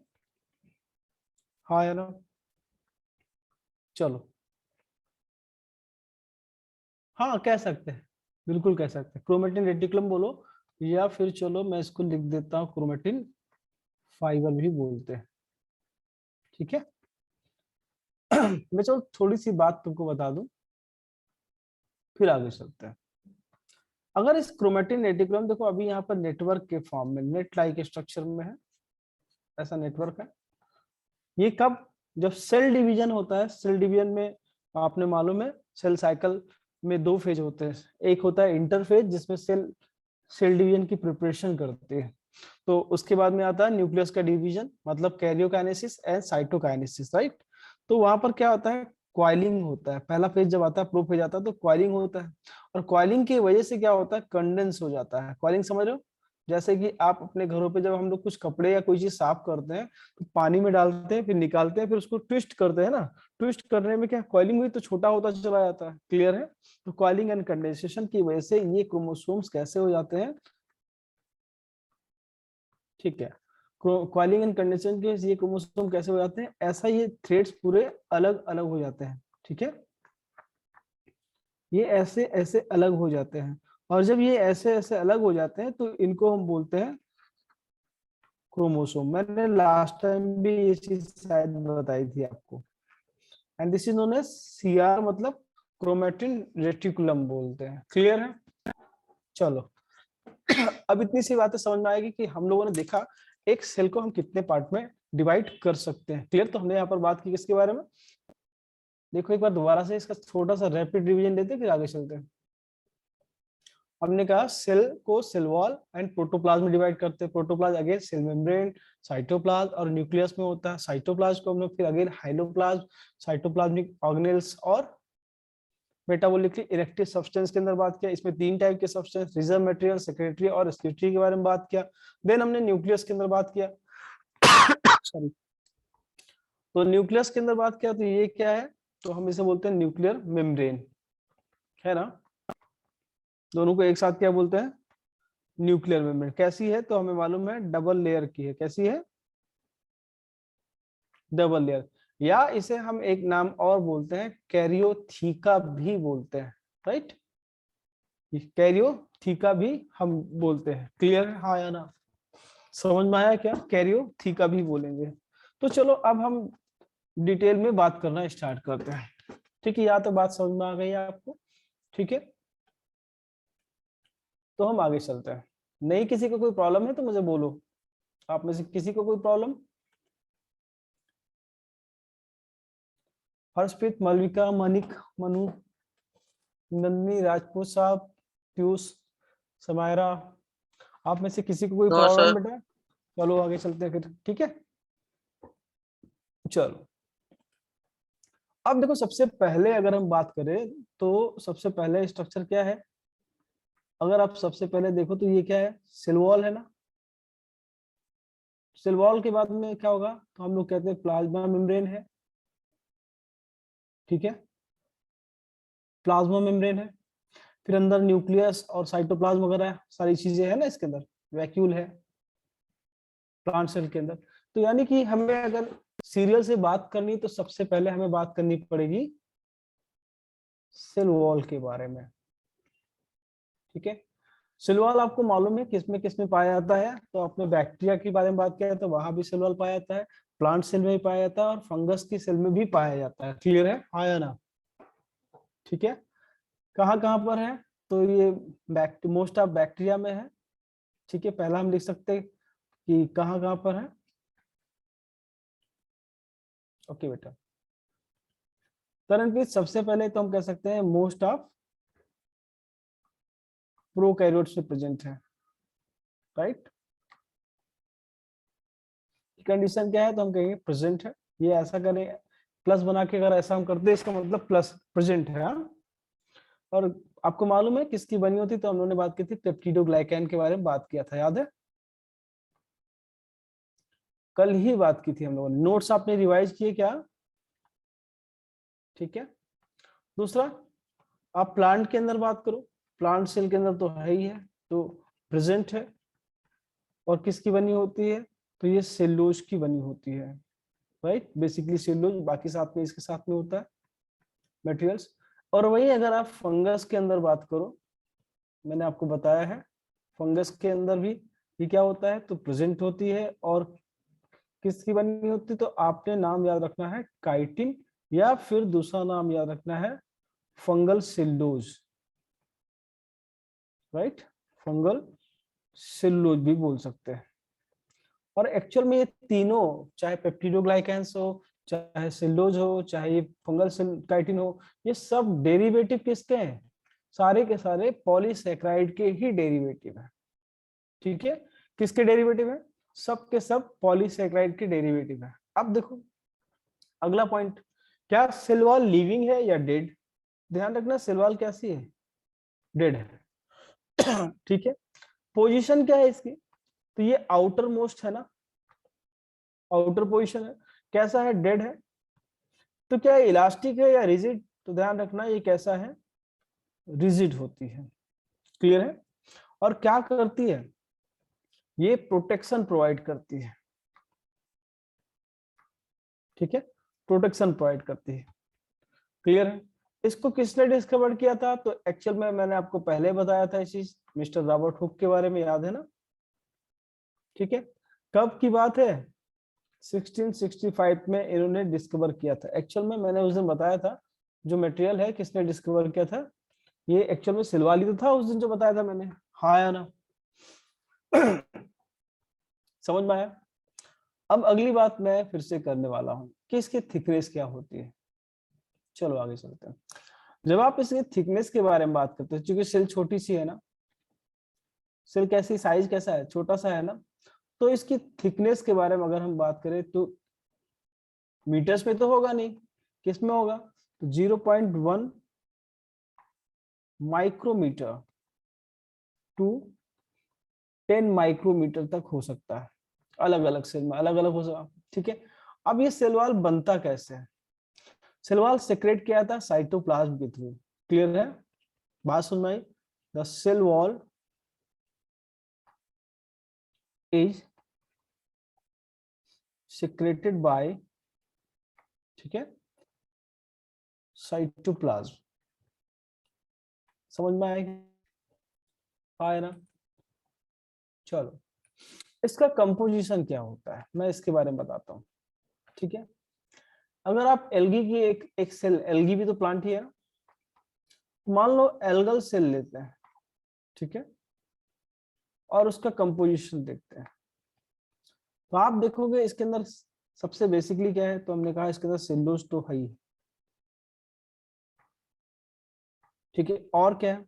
हाँ या ना। चलो, हाँ कह सकते हैं, बिल्कुल कह सकते हैं, क्रोमेटिन रेटिकुलम बोलो, या फिर चलो मैं इसको लिख देता हूँ क्रोमेटिन फाइबर भी बोलते हैं। ठीक है मैं चलो थोड़ी सी बात तुमको बता दूं, फिर आगे चलते हैं। अगर इस क्रोमेटिन रेटिकुलम देखो अभी यहाँ पर नेटवर्क के फॉर्म में, नेट लाइक स्ट्रक्चर में है, ऐसा नेटवर्क है। ये कब, जब सेल डिवीजन होता है, सेल डिवीजन में आपने मालूम है सेल साइकिल में दो फेज होते हैं, एक होता है इंटरफेज जिसमें सेल सेल डिवीजन की प्रिपरेशन करते हैं, तो उसके बाद में आता है न्यूक्लियस का डिवीजन, मतलब कैरियोकाइनेसिस एंड साइटोकाइनेसिस, राइट। तो वहां पर क्या होता है, क्वाइलिंग होता है। पहला फेज जब आता है, प्रो फेज आता है, तो क्वाइलिंग होता है। और क्वाइलिंग की वजह से क्या होता है, कंडेंस हो जाता है। क्वाइलिंग समझ रहे हो? जैसे कि आप अपने घरों पे जब हम लोग कुछ कपड़े या कोई चीज साफ करते हैं तो पानी में डालते हैं, फिर निकालते हैं, फिर उसको ट्विस्ट करते हैं ना। ट्विस्ट करने में क्या क्वाइलिंग हुई तो छोटा होता चला जाता है। क्लियर है? तो क्वाइलिंग एंड कंडेंसेशन की वजह से ये क्रोमोसोम्स कैसे हो जाते हैं, ठीक है। क्वाइलिंग एंड कंडेंसेशन के ये क्रोमोसोम कैसे हो जाते हैं, ऐसा ये थ्रेड्स पूरे अलग अलग हो जाते हैं। ठीक है, ये ऐसे ऐसे अलग हो जाते हैं। और जब ये ऐसे ऐसे अलग हो जाते हैं तो इनको हम बोलते हैं क्रोमोसोम। मैंने लास्ट टाइम भी ये चीज शायद बताई थी आपको। And this is known as CR, मतलब क्रोमेटिन रेटिकुलम बोलते हैं। क्लियर है? चलो अब इतनी सी बातें समझ में आएगी कि हम लोगों ने देखा एक सेल को हम कितने पार्ट में डिवाइड कर सकते हैं। क्लियर? तो हमने यहाँ पर बात की किसके बारे में, देखो एक बार दोबारा से इसका छोटा सा रैपिड रिवीजन देते हैं, फिर आगे चलते हैं। हमने कहा सेल को सेल वॉल एंड प्रोटोप्लाज्म में डिवाइड करते हैं। Protoplasm again cell membrane, cytoplasm और न्यूक्लियस में होता है। साइटोप्लाज्म को हम लोग फिर अगेन हाइलोप्लाज्म, साइटोप्लाज्मिक ऑर्गेनेल्स और मेटाबॉलिकली इरेक्टिव सब्सटेंस के अंदर बात किया। इसमें 3 टाइप के सब्सटेंस, रिजर्व मटेरियल, सेक्रेटरी और एक्सक्रीटरी के बारे में बात किया। देन हमने न्यूक्लियस के अंदर बात किया सॉरी। तो न्यूक्लियस के अंदर बात किया तो ये क्या है, तो हम इसे बोलते हैं न्यूक्लियर मेम्ब्रेन, है ना। दोनों को एक साथ क्या बोलते हैं, न्यूक्लियर मेम्ब्रेन। कैसी है, तो हमें मालूम है डबल लेयर की है। कैसी है, डबल लेयर। या इसे हम एक नाम और बोलते हैं, कैरियोथीका भी बोलते हैं। राइट, कैरियोथीका भी हम बोलते हैं। क्लियर है, हाँ या ना? समझ में आया क्या, कैरियोथीका भी बोलेंगे। तो चलो अब हम डिटेल में बात करना स्टार्ट करते हैं। ठीक है, यहाँ तो बात समझ में आ गई है आपको? ठीक है, तो हम आगे चलते हैं। नहीं किसी को कोई प्रॉब्लम है तो मुझे बोलो, आप में से किसी को कोई प्रॉब्लम? हर्षप्रीत, मलविका, मनिक, मनु, नंदनी, राजपूत साहब, पीयूष, समायरा, आप में से किसी को कोई नो प्रॉब्लम सर। बेटा? चलो आगे चलते हैं फिर। ठीक है, चलो अब देखो सबसे पहले अगर हम बात करें तो सबसे पहले स्ट्रक्चर क्या है, अगर आप सबसे पहले देखो तो ये क्या है, सेल वॉल है ना। सेल वॉल के बाद में क्या होगा, तो हम लोग कहते हैं प्लाज्मा मेम्ब्रेन है। ठीक है, प्लाज्मा मेम्ब्रेन है। फिर अंदर न्यूक्लियस और साइटोप्लाज्म वगैरह सारी चीजें है ना इसके अंदर। वैक्यूल है प्लांट सेल के अंदर। तो यानी कि हमें अगर सीरियल से बात करनी तो सबसे पहले हमें बात करनी पड़ेगी सेल वॉल के बारे में। ठीक है, सेल वॉल आपको मालूम है किस में पाया जाता है, तो आपने बैक्टीरिया के बारे में बात किया है तो वहां भी सेल वॉल पाया जाता है, प्लांट सेल में भी पाया जाता है और फंगस की सेल में भी पाया जाता है। क्लियर है, हाँ या ना? ठीक है, कहाँ कहाँ पर है, तो ये मोस्ट ऑफ बैक्टीरिया में है। ठीक है, पहला हम लिख सकते हैं कि कहाँ कहाँ पर है। ओके बेटा, करंटली सबसे पहले तो हम कह सकते हैं मोस्ट ऑफ प्रोकैरियोट्स में प्रेजेंट है। राइट, कंडीशन क्या है, तो हम कहेंगे प्रेजेंट है। ये ऐसा करें प्लस बना के, अगर ऐसा हम करते हैं इसका मतलब प्लस प्रेजेंट है। हाँ, और आपको मालूम है किसकी बनी होती, तो हम लोगों ने बात की थी पेप्टिडोग्लाइकैन के बारे में बात किया था, याद है? कल ही बात की थी हम लोगों ने। नोट्स आपने रिवाइज किए क्या? ठीक है, दूसरा आप प्लांट के अंदर बात करो, प्लांट सेल के अंदर तो है ही है, तो प्रेजेंट है। और किसकी बनी होती है, तो ये सेल्यूलोज की बनी होती है। राइट, बेसिकली सेल्यूलोज, बाकी साथ में इसके साथ में होता है मटेरियल्स। और वही अगर आप फंगस के अंदर बात करो, मैंने आपको बताया है फंगस के अंदर भी ये क्या होता है, तो प्रेजेंट होती है। और किसकी बनी होती है, तो आपने नाम याद रखना है काइटिन, या फिर दूसरा नाम याद रखना है fungal cellulose. Right, fungal cellulose भी बोल सकते हैं। और एक्चुअल में ये तीनों, चाहे पेप्टिडोग्लाइकेंस हो, चाहे सेल्यूलोज हो, चाहे ये फंगल काइटिन हो, ये सब डेरिवेटिव किसके हैं, सारे के सारे पॉलीसेक्राइड के ही डेरिवेटिव है। ठीक है, किसके डेरिवेटिव है, सब के सब पॉलीसेक्राइड के डेरिवेटिव है। अब देखो अगला पॉइंट, क्या सेल वॉल लिविंग है या डेड? ध्यान रखना सेल वॉल कैसी है, डेड है। ठीक है, पोजीशन क्या है इसकी, तो ये आउटर मोस्ट है ना, आउटर पोजीशन है, कैसा है, डेड है। तो क्या इलास्टिक है या रिजिड? तो ध्यान रखना ये कैसा है, रिजिड होती है। क्लियर है? और क्या करती है, ये प्रोटेक्शन प्रोवाइड करती है। ठीक है, प्रोटेक्शन प्रोवाइड करती है। क्लियर है? इसको किसने डिस्कवर किया था? तो एक्चुअल में मैंने आपको पहले बताया था इस चीज, मिस्टर रॉबर्ट हुक के बारे में, याद है ना? ठीक है, कब की बात है, 1665 में इन्होंने डिस्कवर किया था। एक्चुअल में मैंने उस दिन बताया था जो मटेरियल है किसने डिस्कवर किया था, ये एक्चुअल में सिलवाली तो था उस दिन जो बताया था मैंने, हाँ या ना? समझ में आया? अब अगली बात मैं फिर से करने वाला हूं कि इसकी थिकनेस क्या होती है। चलो आगे चलते हैं। जब आप इसकी थिकनेस के बारे में बात करते हैं, क्योंकि सेल छोटी सी है ना, सेल कैसी, साइज कैसा है, छोटा सा है ना, तो इसकी थिकनेस के बारे में अगर हम बात करें तो मीटर्स में तो होगा नहीं, किस में होगा, तो 0.1 माइक्रोमीटर टू 10 माइक्रोमीटर तक हो सकता है, अलग अलग सेल में अलग अलग हो सकता। ठीक है, अब ये सेल वॉल बनता कैसे है? सेल वॉल सेक्रेट किया था साइटोप्लाज्म के थ्रू। क्लियर है, बात सुन में आई? The cell wall is secreted by, ठीक है, साइटोप्लाज्म। समझ में आएगा, आया ना? चलो, इसका कंपोजिशन क्या होता है मैं इसके बारे में बताता हूँ। ठीक है, अगर आप एल्गी की एक सेल, एल्गी भी तो प्लांट ही है ना, मान लो एल्गल सेल लेते हैं, ठीक है, और उसका कंपोजिशन देखते हैं, तो आप देखोगे इसके अंदर सबसे बेसिकली क्या है, तो हमने कहा इसके अंदर सेलुलोज तो है ही। ठीक है, और क्या है,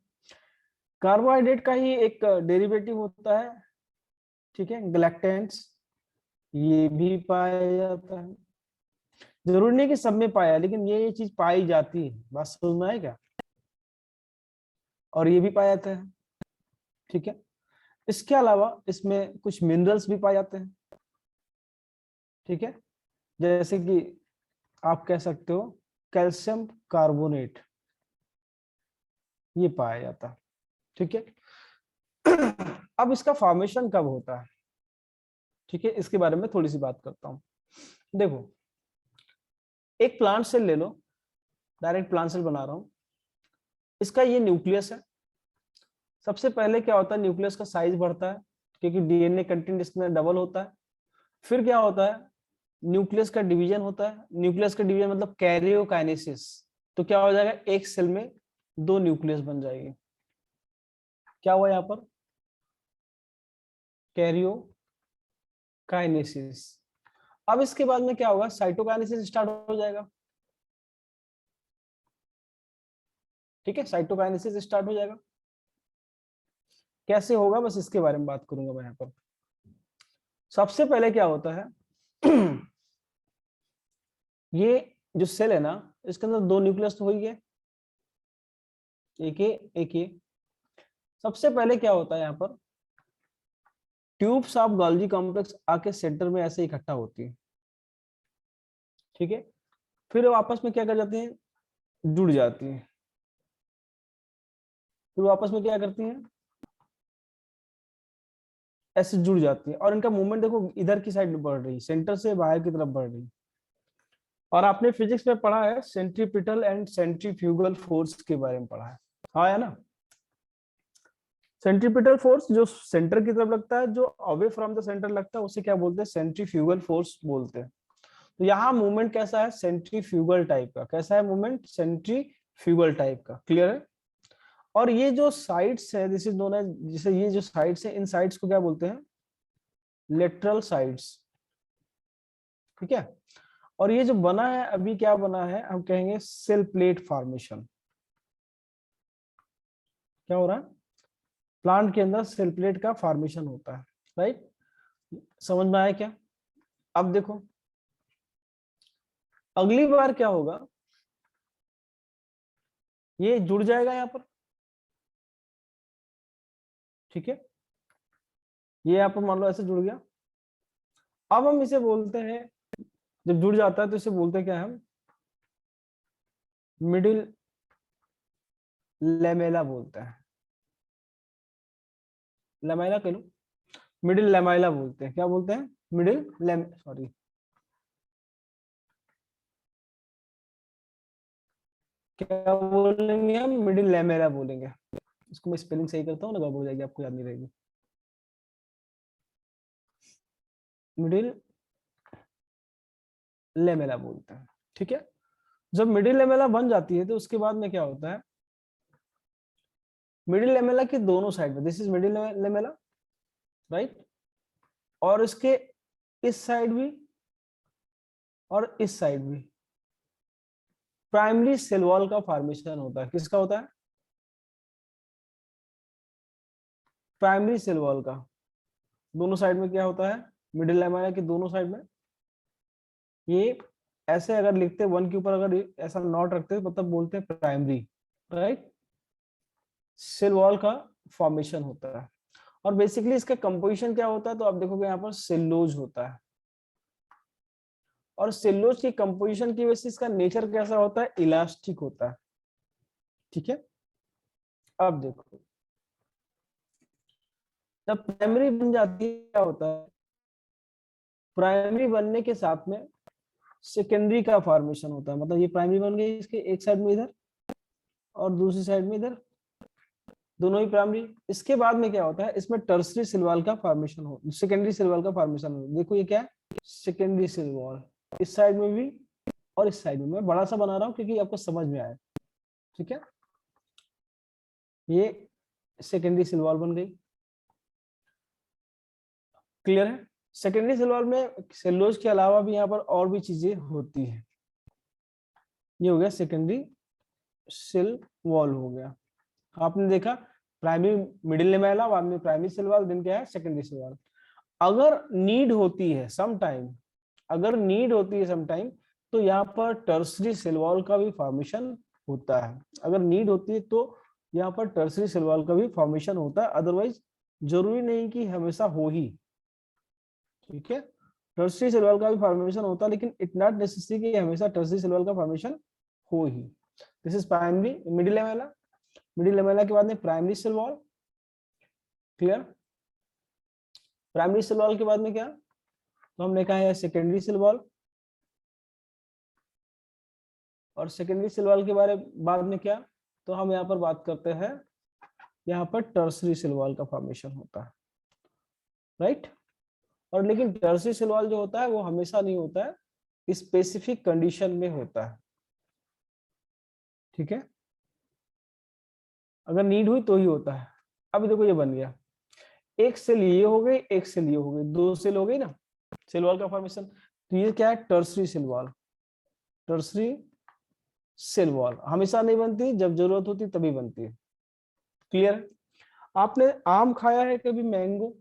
कार्बोहाइड्रेट का ही एक डेरिवेटिव होता है, ठीक है, गैलेक्टेंस, ये भी पाया जाता है। जरूरी नहीं कि सब में पाया, लेकिन ये चीज पाई जाती है, बात समझ में आए क्या? और ये भी पाया जाता है। ठीक है, इसके अलावा इसमें कुछ मिनरल्स भी पाए जाते हैं। ठीक है, जैसे कि आप कह सकते हो कैल्शियम कार्बोनेट, ये पाया जाता है। ठीक है, अब इसका फॉर्मेशन कब होता है, ठीक है, इसके बारे में थोड़ी सी बात करता हूं। देखो, एक प्लांट सेल ले लो, डायरेक्ट प्लांट सेल बना रहा हूं, इसका ये न्यूक्लियस है। सबसे पहले क्या होता है, न्यूक्लियस का साइज बढ़ता है क्योंकि डीएनए कंटेंट इसमें डबल होता है। फिर क्या होता है, न्यूक्लियस का डिवीजन होता है। न्यूक्लियस का डिवीजन मतलब कैरियोकाइनेसिस। तो क्या हो जाएगा, एक सेल में दो न्यूक्लियस बन जाएगी। क्या हुआ यहाँ पर, कैरियोकाइनेसिस। अब इसके बाद में क्या होगा, साइटोकाइनेसिस स्टार्ट हो जाएगा। ठीक है, साइटोकाइनेसिस स्टार्ट हो जाएगा। कैसे होगा, बस इसके बारे में बात करूंगा मैं यहाँ पर। सबसे पहले क्या होता है, ये जो सेल है ना, इसके अंदर दो न्यूक्लियस तो हो ही है, एक ये एक ये। सबसे पहले क्या होता है यहाँ पर, ट्यूब्स ऑफ गोल्गी कॉम्प्लेक्स आके सेंटर में ऐसे इकट्ठा होती है। ठीक है, फिर वो आपस में क्या कर जाती हैं, जुड़ जाती हैं। फिर वो आपस में क्या करती हैं, ऐसे जुड़ जाती है, और इनका मूवमेंट देखो इधर की साइड बढ़ रही है, सेंटर से बाहर की तरफ बढ़ रही है। और आपने फिजिक्स में पढ़ा है सेंट्रीपिटल एंड सेंट्रीफ्यूगल फोर्स के बारे में पढ़ा है, हाँ है ना? सेंट्रीपिटल फोर्स जो सेंटर की तरफ लगता है, जो अवे फ्रॉम द सेंटर लगता है, उसे क्या बोलते हैं, सेंट्रीफ्यूगल फोर्स बोलते हैं। तो यहाँ मूवमेंट कैसा है, सेंट्रीफ्यूगल टाइप का। कैसा है मूवमेंट, सेंट्रीफ्यूगल टाइप का। क्लियर है? और ये जो साइड्स है, दिस इज नोन एज, जैसे ये जो साइड्स है, इन साइड्स को क्या बोलते हैं, लेटरल साइड्स। ठीक है, और ये जो बना है अभी, क्या बना है, हम कहेंगे सेल प्लेट फॉर्मेशन। क्या हो रहा है, प्लांट के अंदर सेल प्लेट का फॉर्मेशन होता है। राइट, समझ में आया क्या? अब देखो, अगली बार क्या होगा, ये जुड़ जाएगा यहाँ पर, ठीक है, ये यहाँ पर मान लो ऐसे जुड़ गया। अब हम इसे बोलते हैं, जब जुड़ जाता है तो इसे बोलते हैं क्या है, हम मिडिल लेमेला बोलते हैं, लेमेला कह लो, मिडिल लेमेला बोलते हैं, क्या बोलते हैं, मिडिल लेम सॉरी क्या बोलेंगे हम, मिडिल लेमेला बोलेंगे। इसको मैं स्पेलिंग सही करता हूँ ना, गड़बड़ हो जाएगी, आपको याद नहीं रहेगी। मिडिल लेमेला बोलते हैं, ठीक है। जब मिडिल लेमेला बन जाती है तो उसके बाद में क्या होता है, मिडिल लेमेला की दोनों साइड में, this is middle lamella, right, और इसके इस साइड भी और इस साइड भी प्राइमरी सेल वॉल का फॉर्मेशन होता है। किसका होता है, प्राइमरी सेल वॉल का। दोनों साइड में क्या होता है, मिडिल लेमेला की दोनों साइड में, ये ऐसे अगर लिखते वन के ऊपर अगर ऐसा नॉट रखते तो मतलब बोलते हैं प्राइमरी, राइट, सेल वॉल का फॉर्मेशन होता है। और बेसिकली इसका कंपोजिशन क्या होता है, तो आप देखोगे यहाँ पर सेल्यूलोज होता है, और सेल्यूलोज की कंपोजिशन की वजह से इसका नेचर कैसा होता है, इलास्टिक होता है, ठीक है। अब देखो, जब प्राइमरी बन जाती है क्या होता है, प्राइमरी बनने के साथ में सेकेंडरी का फॉर्मेशन होता है, मतलब ये प्राइमरी बन गई, इसके एक साइड में इधर और दूसरी साइड में इधर, दोनों ही प्राइमरी। इसके बाद में क्या होता है, इसमें टर्सरी सेल वॉल का फॉर्मेशन हो, सेकेंडरी सेल वॉल का फॉर्मेशन हो। देखो ये क्या है, सेकेंडरी सेल वॉल, इस साइड में भी और इस साइड में। मैं बड़ा सा बना रहा हूँ क्योंकि आपको समझ में आए, ठीक है। ये सेकेंडरी सेल वॉल बन गई, क्लियर है। सेकेंडरी सेल वॉल में सेलुलोज के अलावा भी यहाँ पर और भी चीजें होती है। ये हो गया सेकेंडरी सेल वॉल हो गया, आपने देखा प्राइमरी मिडिल लेमेला, बाद में प्राइमरी सेल वॉल, देन क्या है सेकेंडरी सेल वॉल। अगर नीड होती है सम टाइम, अगर नीड होती है सम टाइम, तो यहाँ पर टर्सरी सेल वॉल का भी फॉर्मेशन होता है। अगर नीड होती है तो यहाँ पर टर्सरी सेल वॉल का भी फॉर्मेशन होता है, अदरवाइज जरूरी नहीं कि हमेशा हो ही, ठीक है। टर्सरी सेल वॉल का भी फॉर्मेशन होता है, लेकिन इट नॉट नेसेसरी कि हमेशा टर्सरी सेल वॉल का फॉर्मेशन हो ही। This is primary middle lamella, middle lamella के बाद में primary cell wall, clear. Primary cell wall के बाद में क्या, तो हमने कहा है सेकेंडरी सेल वॉल, और सेकेंडरी सेल वॉल के बारे बाद में क्या, तो हम यहाँ पर बात करते हैं, यहाँ पर टर्सरी सेल वॉल का फॉर्मेशन होता है, राइट। और लेकिन टर्सरी सेल वॉल जो होता है वो हमेशा नहीं होता है, स्पेसिफिक कंडीशन में होता है, ठीक है, अगर नीड हुई तो ही होता है। अब देखो ये बन गया, एक सेल ये हो गई, एक सेल ये हो गई, दो सेल हो गई ना सेल वॉल का फॉर्मेशन। तो ये क्या है, tertiary cell wall. Tertiary cell wall हमेशा नहीं बनती, जब जरूरत होती तभी बनती है, क्लियर। आपने आम खाया है कभी, मैंगो,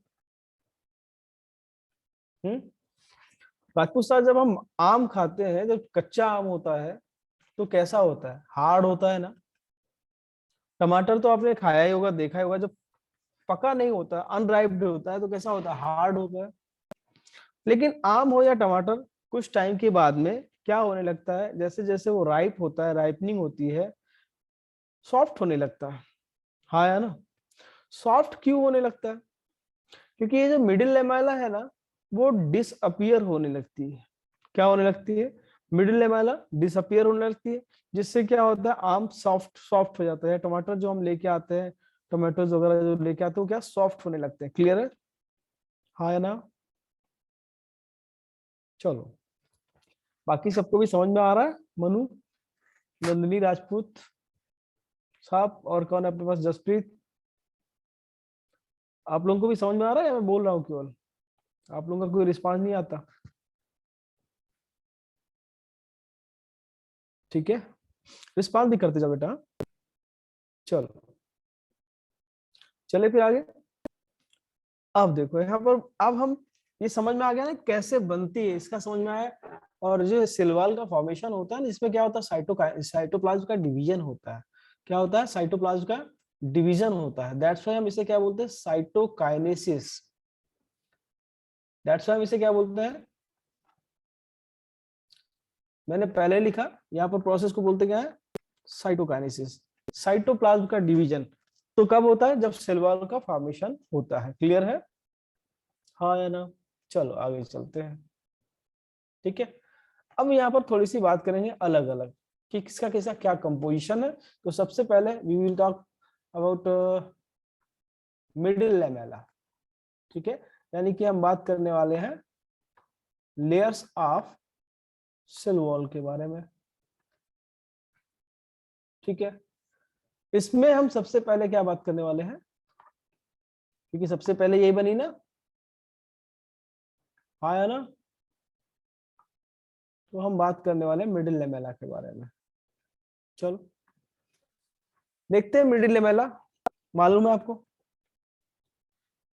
राजपूत साहब, जब हम आम खाते हैं, जब कच्चा आम होता है तो कैसा होता है, हार्ड होता है ना। टमाटर तो आपने खाया ही होगा, देखा ही होगा, जब पका नहीं होता, अनराइप्ड होता है तो कैसा होता है, हार्ड होता है। लेकिन आम हो या टमाटर, कुछ टाइम के बाद में क्या होने लगता है, जैसे जैसे वो राइप होता है, राइपनिंग होती है, सॉफ्ट होने लगता है। हाँ या ना, सॉफ्ट क्यों होने लगता है, क्योंकि ये जो मिडिल लेमेला है ना, वो डिसअपियर होने लगती है। क्या होने लगती है, मिडिल लेमेला डिसअपियर होने लगती है, जिससे क्या होता है, आम सॉफ्ट सॉफ्ट हो जाता है। टमाटर जो हम लेके आते हैं, टोमेटोज वगैरह जो लेके आते हैं, वो क्या सॉफ्ट होने लगते हैं, क्लियर है। हाँ या ना, चलो, बाकी सबको भी समझ में आ रहा है, मनु, नंदिनी, राजपूत साहब, और कौन है अपने पास, जसप्रीत, आप लोगों को भी समझ में आ रहा है या मैं बोल रहा हूँ केवल, आप लोगों का कोई रिस्पांस नहीं आता, ठीक है, रिस्पांस भी करते जाओ बेटा, हाँ? चलो, चले फिर आगे। अब देखो यहाँ पर, अब हम ये समझ में आ गया ना कैसे बनती है, इसका समझ में आया और जो सेल वॉल का फॉर्मेशन होता है ना, इसमें क्या होता है, साइटोप्लाज्म का डिवीजन होता है। क्या होता है? साइटोप्लाज्म का डिवीजन होता है। दैट्स व्हाई हम इसे क्या बोलते हैं? साइटोकाइनेसिस। दैट्स व्हाई हम इसे क्या बोलते हैं? मैंने पहले लिखा, यहाँ पर प्रोसेस को बोलते क्या है? साइटोकाइनेसिस। साइटोप्लाज्म का डिवीजन तो कब होता है? जब सेल वॉल का फॉर्मेशन होता है। क्लियर है? हाँ या ना? चलो आगे चलते हैं। ठीक है, अब यहाँ पर थोड़ी सी बात करेंगे अलग अलग कि किसका किसका क्या कंपोजिशन है। तो सबसे पहले we will talk about middle lamella. ठीक है, यानी कि हम बात करने वाले हैं लेयर्स ऑफ सेल वॉल के बारे में। ठीक है, इसमें हम सबसे पहले क्या बात करने वाले हैं, क्योंकि सबसे पहले यही बनी ना, हाँ या ना? तो हम बात करने वाले हैं मिडिल लेमेला के बारे में। चलो देखते हैं मिडिल लेमेला। मालूम है आपको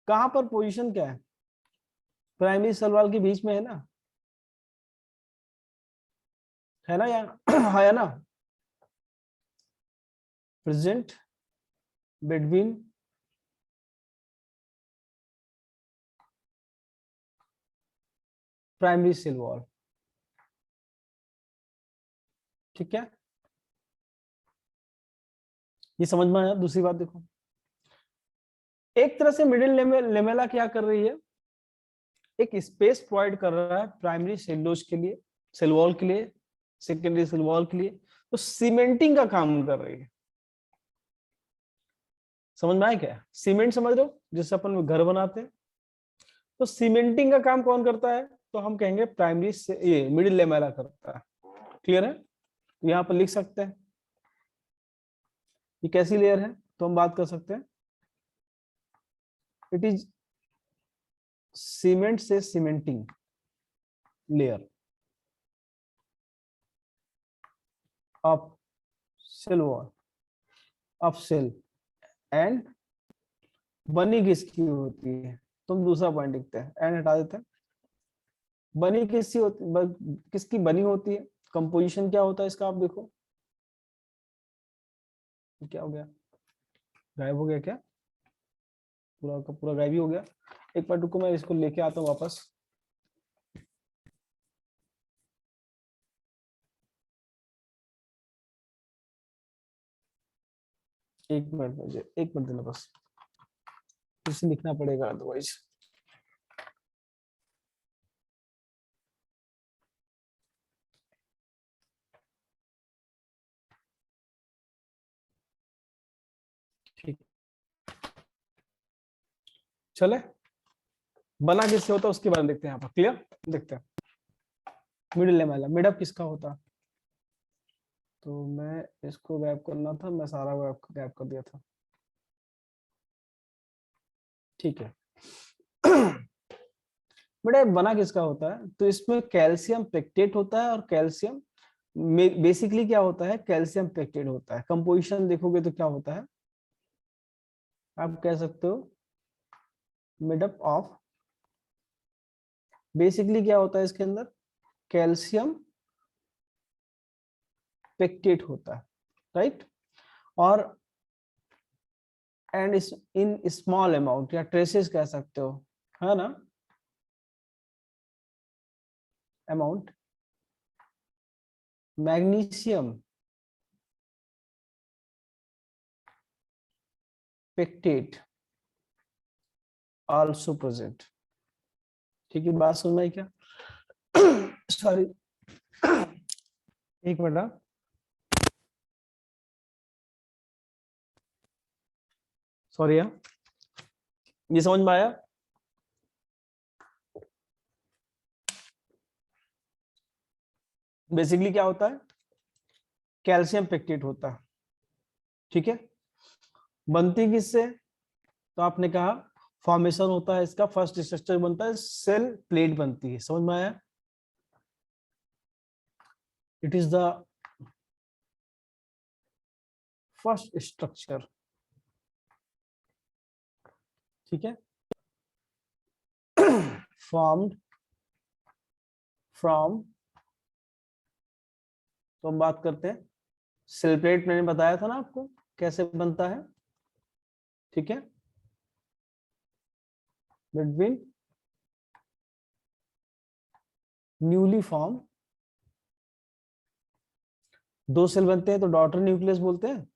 कहां पर पोजीशन क्या है? प्राइमरी सेल वॉल के बीच में है ना? है ना या हाँ या ना? Present between primary cell wall. ठीक है, ये समझ में आया? दूसरी बात देखो, एक तरह से मिडिल लेमेला क्या कर रही है, एक स्पेस प्रोवाइड कर रहा है प्राइमरी सेलुलोज के लिए, सेल वॉल के लिए, सेकेंडरी सेल वॉल के लिए, तो सीमेंटिंग का काम कर रही है। समझ में आया क्या? सीमेंट समझ रहे हो, जिससे अपन घर बनाते हैं, तो सीमेंटिंग का काम कौन करता है? तो हम कहेंगे प्राइमरी से ये मिडिल लेमेला करता है। क्लियर है? तो यहाँ पर लिख सकते हैं ये कैसी लेयर है, तो हम बात कर सकते हैं इट इज सीमेंट से cementing layer of cell wall of cell and बनी किसकी होती है? तुम दूसरा पॉइंट लिखते हैं, एंड हटा देते हैं। बनी किसकी होती, किसकी बनी होती है? कंपोजिशन क्या होता है इसका? आप देखो क्या हो गया, गायब हो गया क्या? पूरा का पूरा गायब ही हो गया। एक बार रुको, मैं इसको लेके आता हूँ वापस। एक मिनट मुझे, एक मिनट देना बस, इसे लिखना पड़ेगा अदरवाइज। ठीक, चले बना किससे होता है उसके बारे में देखते हैं। यहाँ पर क्लियर देखते हैं। मिडिल लेमेला मिड अप किसका होता है? तो मैं इसको गैप करना था, मैं सारा गैप कर दिया था। ठीक है बेटा बना किसका होता है? तो इसमें कैल्शियम पेक्टेट होता है, और कैल्शियम बेसिकली क्या होता है? कैल्शियम पेक्टेट होता है। कंपोजिशन देखोगे तो क्या होता है? आप कह सकते हो मिडअप ऑफ, बेसिकली क्या होता है इसके अंदर? कैल्शियम पेक्टेट होता है, राइट? और एंड इन स्मॉल अमाउंट या ट्रेसेस कह सकते हो, है ना? Amount magnesium pectate also present. ठीक है, बात सुन में आई क्या? सॉरी एक मिनट, सॉरी यार, ये समझ में आया? बेसिकली क्या होता है? कैल्शियम पेक्टेट होता है। ठीक है, बनती किससे? तो आपने कहा फॉर्मेशन होता है इसका, फर्स्ट स्ट्रक्चर बनता है, सेल प्लेट बनती है। समझ में आया? It is the first structure. ठीक है, फॉर्म्ड फ्रॉम तो हम बात करते हैं सेल प्लेट, मैंने बताया था ना आपको कैसे बनता है, ठीक है, बिटवीन न्यूली फॉर्म, दो सेल बनते हैं तो डॉटर न्यूक्लियस बोलते हैं।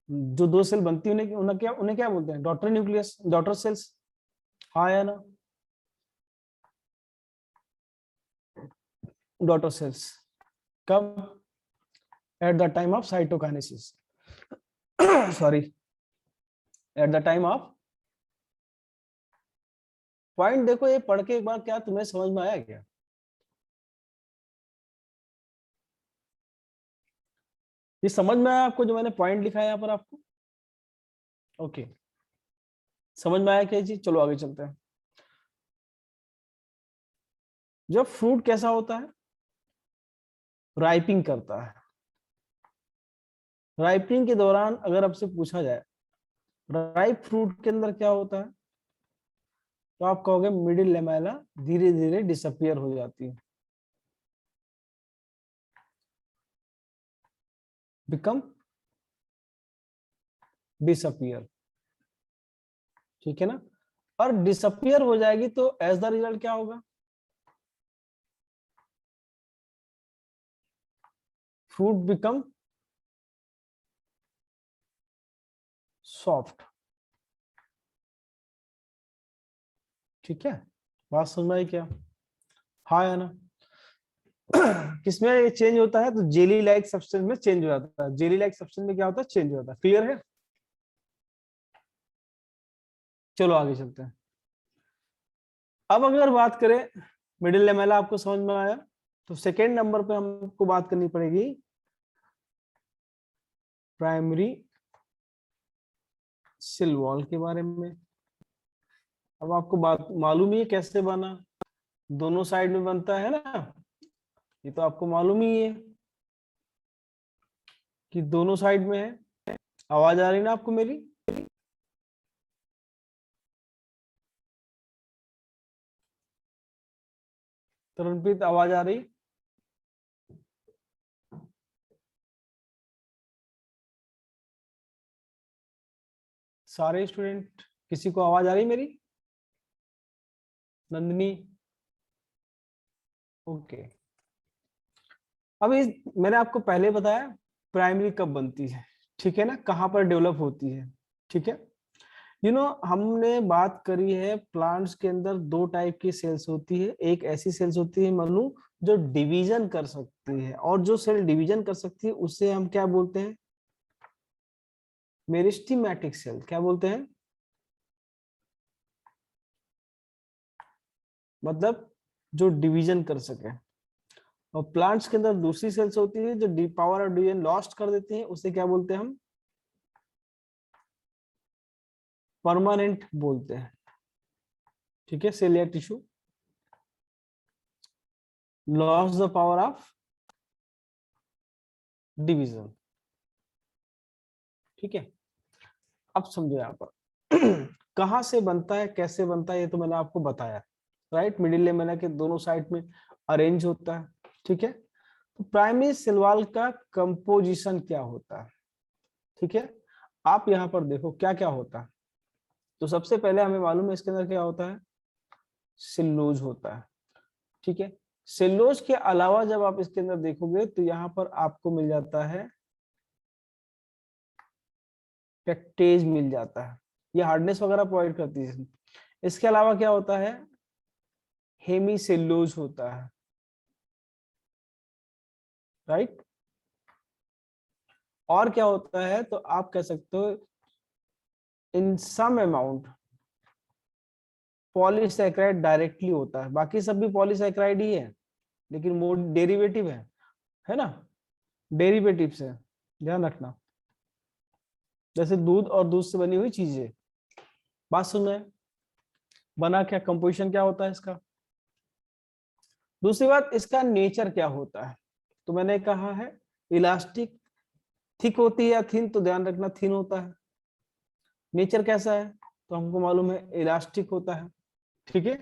जो दो सेल बनती है उन्हें क्या बोलते हैं? Daughter nucleus, daughter cells. हाँ या ना? डॉटर सेल्स कब? At the time of cytokinesis, sorry, at the time of, point देखो ये पढ़ के एक बार, क्या तुम्हें समझ में आया क्या? ये समझ में आया आपको जो मैंने पॉइंट लिखा है यहाँ पर आपको? ओके, समझ में आया क्या चीज? चलो आगे चलते हैं। जब फ्रूट कैसा होता है? राइपिंग करता है। राइपिंग के दौरान अगर आपसे पूछा जाए राइप फ्रूट के अंदर क्या होता है, तो आप कहोगे मिडिल लेमेला धीरे धीरे डिसअपियर हो जाती है, बिकम डिसअपियर, ठीक है ना? और डिसअपियर हो जाएगी तो एज द रिजल्ट क्या होगा? फ्रूट बिकम सॉफ्ट, ठीक है? बात समझ में आई क्या? हाँ या ना? किसमें ये चेंज होता है? तो जेली लाइक सब्सटेंस में चेंज हो जाता है। जेली लाइक सब्सटेंस में क्या होता है? चेंज हो जाता है। क्लियर है? चलो आगे चलते हैं। अब अगर बात करें, मिडिल लेमेला आपको समझ में आया, तो सेकेंड नंबर पे हमको बात करनी पड़ेगी प्राइमरी सेल वॉल के बारे में। अब आपको बात मालूम ही है कैसे बना, दोनों साइड में बनता है ना, ये तो आपको मालूम ही है कि दोनों साइड में है। आवाज आ रही ना आपको मेरी? तरुणप्रीत आवाज आ रही? सारे स्टूडेंट, किसी को आवाज आ रही मेरी? नंदिनी? ओके। अब इस मैंने आपको पहले बताया प्राइमरी कब बनती है, ठीक है ना, कहां पर डेवलप होती है, ठीक है। हमने बात करी है प्लांट्स के अंदर दो टाइप की सेल्स होती है। एक ऐसी सेल्स होती है मनु जो डिवीजन कर सकती है, और जो सेल डिवीजन कर सकती है उसे हम क्या बोलते हैं? Meristematic cell. क्या बोलते हैं? मतलब जो डिवीजन कर सके। और प्लांट्स के अंदर दूसरी सेल्स होती है जो डी पावर और डिवीजन लॉस्ट कर देती है, उसे क्या बोलते हैं हम? परमानेंट बोलते हैं, ठीक है। सेल या tissue loss the power of division, ठीक है। अब समझो यहाँ पर कहां से बनता है, कैसे बनता है, ये तो मैंने आपको बताया, राइट। मिडिल लेमेला के दोनों साइड में अरेंज होता है, ठीक है। तो प्राइमरी सेल वॉल का कंपोजिशन क्या होता है, ठीक है। आप यहाँ पर देखो क्या क्या होता है। तो सबसे पहले हमें मालूम है इसके अंदर क्या होता है? सेल्यूलोज होता है, ठीक है। सेल्यूलोज के अलावा जब आप इसके अंदर देखोगे तो यहाँ पर आपको मिल जाता है पेक्टेज, मिल जाता है, ये हार्डनेस वगैरह प्रोवाइड करती है। इसके अलावा क्या होता है? हेमीसेल्यूलोज होता है, राइट। और क्या होता है? तो आप कह सकते हो इन सम अमाउंट पॉलीसैकेराइड डायरेक्टली होता है। बाकी सब भी पॉलीसैकेराइड ही है, लेकिन वो डेरिवेटिव है ना, डेरिवेटिव से ध्यान रखना, जैसे दूध और दूध से बनी हुई चीजें। बात सुन रहे हैं? बना क्या, कंपोजिशन क्या होता है इसका। दूसरी बात, इसका नेचर क्या होता है? तो मैंने कहा है इलास्टिक, थिक होती है या थिन, तो ध्यान रखना थिन होता है। नेचर कैसा है? तो हमको मालूम है इलास्टिक होता है, ठीक है।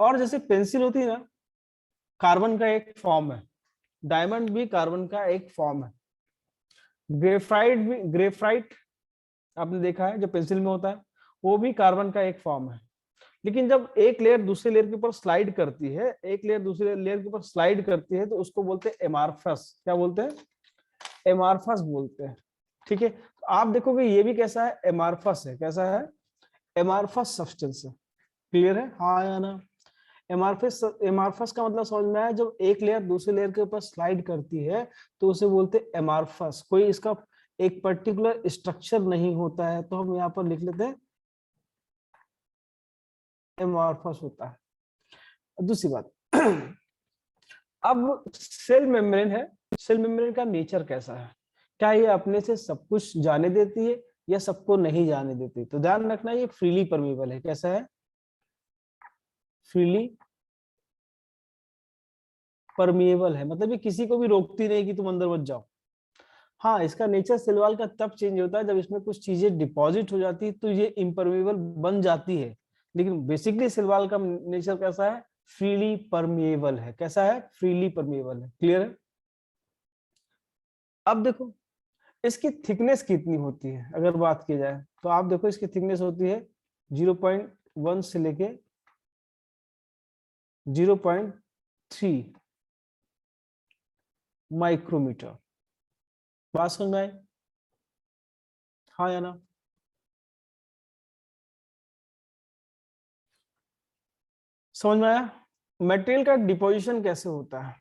और जैसे पेंसिल होती है ना, कार्बन का एक फॉर्म है, डायमंड भी कार्बन का एक फॉर्म है। ग्रेफाइट आपने देखा है जो पेंसिल में होता है, वो भी कार्बन का एक फॉर्म है। लेकिन जब एक लेयर दूसरे लेयर के ऊपर स्लाइड करती है, एक लेयर दूसरे लेयर के ऊपर स्लाइड करती है, तो उसको बोलते हैं एमार्फस। क्या बोलते हैं? एमार्फस बोलते हैं। ठीक है, तो आप देखोगे ये भी कैसा है? एमार्फस है। कैसा है? एमार्फस सब्सटेंस है। क्लियर है? हाँ या ना? एमार्फस का मतलब समझ में आया? जब एक लेयर दूसरे लेयर के ऊपर स्लाइड करती है तो उसे बोलते हैं एमार्फस। कोई इसका एक पर्टिकुलर स्ट्रक्चर नहीं होता है, तो हम यहाँ पर लिख लेते हैं एमार्फस होता है। दूसरी बात अब सेल मेम्ब्रेन है। सेल मेम्ब्रेन का नेचर कैसा है? क्या ये अपने से सब कुछ जाने देती है या सबको नहीं जाने देती? तो ध्यान रखना ये फ्रीली परमेबल है। कैसा है? फ्रीली परमिएबल है, मतलब ये किसी को भी रोकती नहीं कि तुम अंदर मत जाओ। हाँ, इसका नेचर सेल वॉल का तब चेंज होता है जब इसमें कुछ चीजें डिपॉजिट हो जाती है तो ये इम्परमिएबल बन जाती है। लेकिन बेसिकली सेल वॉल का नेचर कैसा है? फ्रीली परमिएबल है। कैसा है? फ्रीली परमिएबल है। क्लियर है? अब देखो इसकी थिकनेस कितनी होती है अगर बात की जाए, तो आप देखो इसकी थिकनेस होती है 0.1 से लेके 0.3 माइक्रोमीटर। बात समझ में आई? हाँ या ना? समझ में आया? मटेरियल का डिपोजिशन कैसे होता है?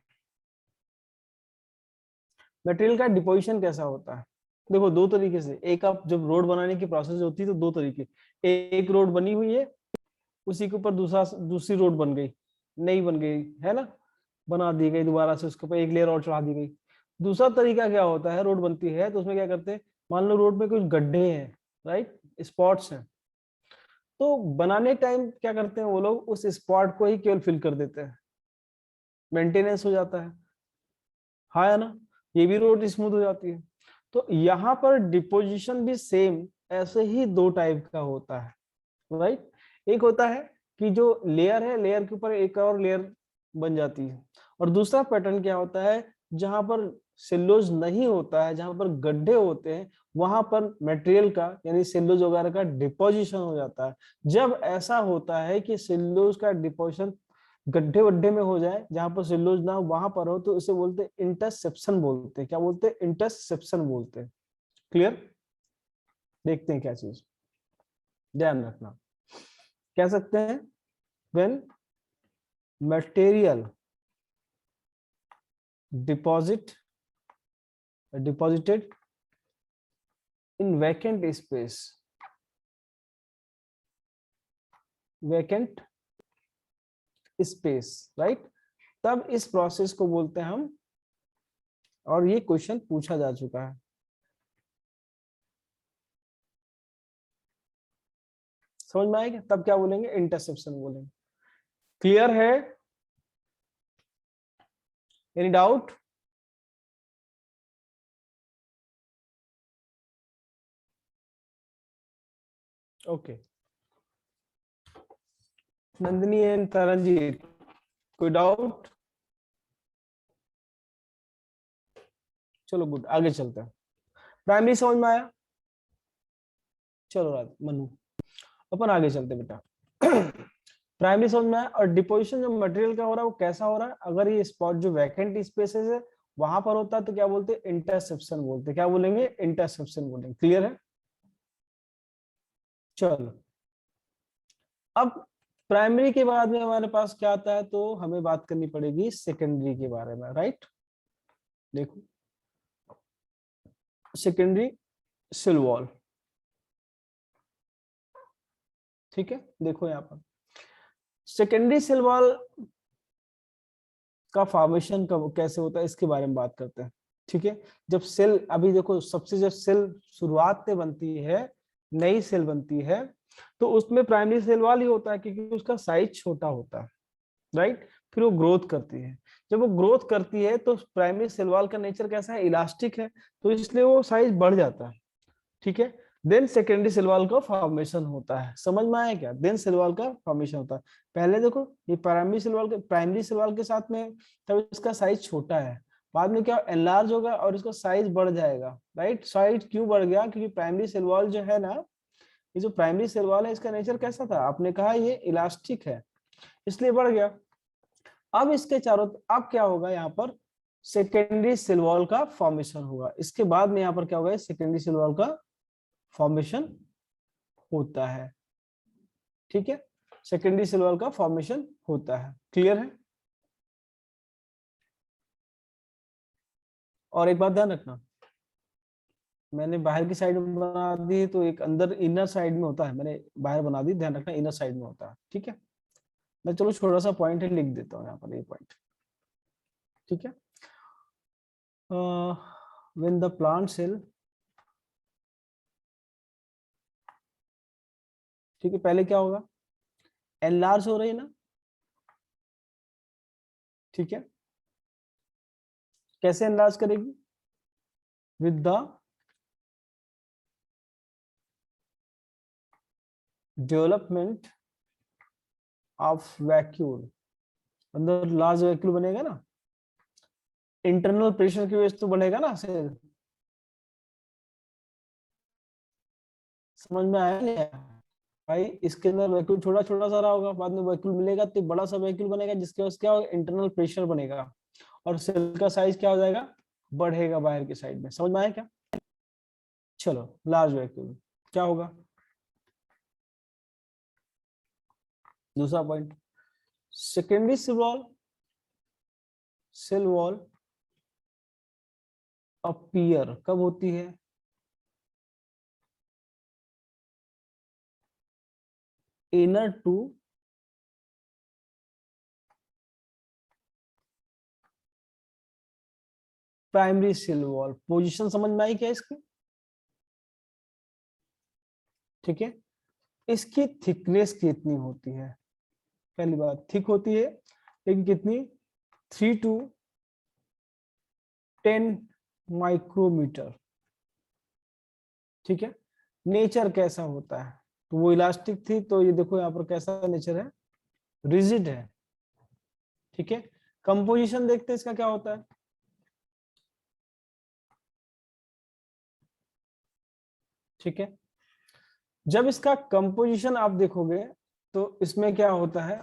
मटेरियल का डिपोजिशन कैसा होता है? देखो दो तरीके से। एक, आप जब रोड बनाने की प्रोसेस होती है तो दो तरीके, एक रोड बनी हुई है, उसी के ऊपर दूसरी रोड बन गई, नई बन गई है ना, बना दी गई दोबारा से, उसके ऊपर एक लेयर और चढ़ा दी गई। दूसरा तरीका क्या होता है? रोड बनती है तो उसमें क्या करते हैं, मान लो रोड में कुछ गड्ढे हैं, राइट, स्पॉट्स हैं, तो बनाने टाइम क्या करते हैं वो लोग, उस स्पॉट को ही केवल फिल कर देते हैं, मेंटेनेंस हो जाता है। हाँ है ना? ये भी रोड स्मूथ हो जाती है। तो यहाँ पर डिपोजिशन भी सेम ऐसे ही दो टाइप का होता है, राइट। एक होता है कि जो लेयर है, लेयर के ऊपर एक और लेयर बन जाती है, और दूसरा पैटर्न क्या होता है, जहां पर सेल्यूलोज नहीं होता है, जहां पर गड्ढे होते हैं, वहां पर मटेरियल का यानी सेल्यूलोज वगैरह का डिपोजिशन हो जाता है। जब ऐसा होता है कि सेल्यूलोज का डिपोजिशन गड्ढे वड्ढे में हो जाए, जहां पर सेल्यूलोज ना वहां पर हो, तो इसे बोलते हैं इंटरसेप्शन बोलते हैं। क्या बोलते हैं? इंटरसेप्शन बोलते हैं। क्लियर? देखते हैं क्या चीज, ध्यान रखना। कह सकते हैं when material deposited in vacant space, right, तब इस प्रोसेस को बोलते हैं हम, और ये क्वेश्चन पूछा जा चुका है। समझ में आएगा? तब क्या बोलेंगे? इंटरसेप्शन बोलेंगे। क्लियर है? Any doubt? Okay, Nandini and Taranjeet, कोई डाउट? चलो गुड, आगे चलते हैं। प्राइमरी समझ में आया? चलो राज मनु, अपन आगे चलते बेटा। प्राइमरी समझ में आया। और डिपोजिशन जो मटेरियल का हो रहा है वो कैसा हो रहा है? अगर ये स्पॉट जो वैकेंट स्पेसेस है वहां पर होता है तो क्या बोलते हैं? इंटरसेप्शन बोलते हैं। क्या बोलेंगे? इंटरसेप्शन बोलेंगे। क्लियर है? चलो, अब प्राइमरी के बाद में हमारे पास क्या आता है, तो हमें बात करनी पड़ेगी सेकेंडरी के बारे में, राइट। देखो सेकेंडरी सेल वॉल, ठीक है। देखो यहाँ पर सेकेंडरी सेल वॉल का फॉर्मेशन कब कैसे होता है इसके बारे में बात करते हैं, ठीक है। जब सेल, अभी देखो सबसे जब सेल शुरुआत में बनती है, नई सेल बनती है, तो उसमें प्राइमरी सेल वॉल ही होता है क्योंकि उसका साइज छोटा होता है, राइट। फिर वो ग्रोथ करती है। जब वो ग्रोथ करती है तो प्राइमरी सेल वॉल का नेचर कैसा है? इलास्टिक है, तो इसलिए वो साइज बढ़ जाता है, ठीक है। देन सेकेंडरी सेल वॉल का फॉर्मेशन होता है। समझ में आया क्या? देन सेल वॉल का फॉर्मेशन होता है। पहले देखो ये प्राइमरी सेल वॉल के साथ में तब इसका साइज छोटा है, बाद में क्या एनलार्ज होगा और इसका साइज बढ़ जाएगा, राइट। साइज क्यों बढ़ गया? क्योंकि प्राइमरी सेल वॉल जो है ना, ये जो प्राइमरी सेल वॉल है इसका नेचर कैसा था? आपने कहा ये इलास्टिक है, इसलिए बढ़ गया। अब इसके चारों, अब क्या होगा यहाँ पर? सेकेंडरी सेल वॉल का फॉर्मेशन होगा। इसके बाद में यहाँ पर क्या होगा? सेकेंडरी सेल वॉल का फॉर्मेशन होता है, ठीक है। सेकेंडरी सेल वॉल का फॉर्मेशन होता है, क्लियर है। और एक बात ध्यान रखना, मैंने बाहर की साइड में बना दी तो एक अंदर इनर साइड में होता है, मैंने बाहर बना दी, ध्यान रखना इनर साइड में होता है, ठीक है। मैं चलो छोटा सा पॉइंट है लिख देता हूँ यहाँ पर, ये पॉइंट, ठीक है। व्हेन द प्लांट सेल, ठीक है, पहले क्या होगा? एनलार्ज हो रही है ना, ठीक है। कैसे एनलार्ज करेगी? With the development of vacuole, अंदर लार्ज वैक्यूल बनेगा ना, इंटरनल प्रेशर की वजह से तो बढ़ेगा ना सेल। समझ में आया नहीं आया? भाई इसके अंदर वैक्यूल छोटा छोटा सा रहा होगा, बाद में वैक्यूल मिलेगा तो एक बड़ा सा वैक्यूल बनेगा, जिसके वजह से क्या होगा? इंटरनल प्रेशर बनेगा और सेल का साइज क्या हो जाएगा? बढ़ेगा बाहर की साइड में। समझ में आया क्या? चलो, लार्ज वैक्यूल क्या होगा? दूसरा point, secondary cell wall appear कब होती है? Inner to primary cell wall. Position समझ में आई क्या इसकी? ठीक है। इसकी थिकनेस कितनी होती है? पहली बात, थिक होती है, लेकिन कितनी? 3 to 10 माइक्रोमीटर, ठीक है। नेचर कैसा होता है? तो वो इलास्टिक थी, तो ये देखो यहाँ पर कैसा नेचर है? रिजिड है, ठीक है। कंपोजिशन देखते हैं इसका क्या होता है, ठीक है। जब इसका कंपोजिशन आप देखोगे तो इसमें क्या होता है?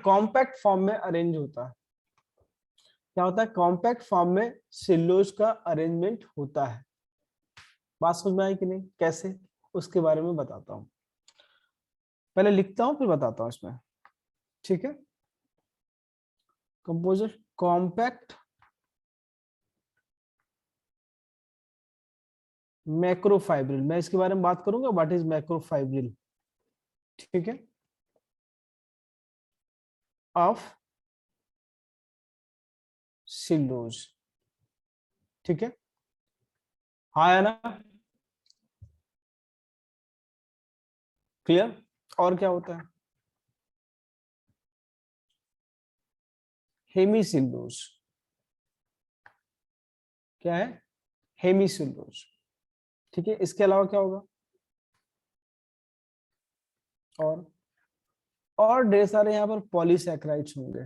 कॉम्पैक्ट फॉर्म में अरेंज होता है। क्या होता है? कॉम्पैक्ट फॉर्म में सेल्यूलोज का अरेंजमेंट होता है। बात समझ में आई कि नहीं? कैसे, उसके बारे में बताता हूं। पहले लिखता हूं फिर बताता हूं इसमें, ठीक है। कंपोजर कॉम्पैक्ट मैक्रोफाइब्रिल, मैं इसके बारे में बात करूंगा, व्हाट इज मैक्रोफाइब्रिल, ठीक है, ऑफ सेल्यूलोज, ठीक है। हाँ है ना? क्लियर? और क्या होता है? हेमीसेल्यूलोज, क्या है? हेमीसेल्यूलोज, ठीक है। इसके अलावा क्या होगा? और ढेर सारे यहाँ पर पॉलीसैकेराइड्स होंगे,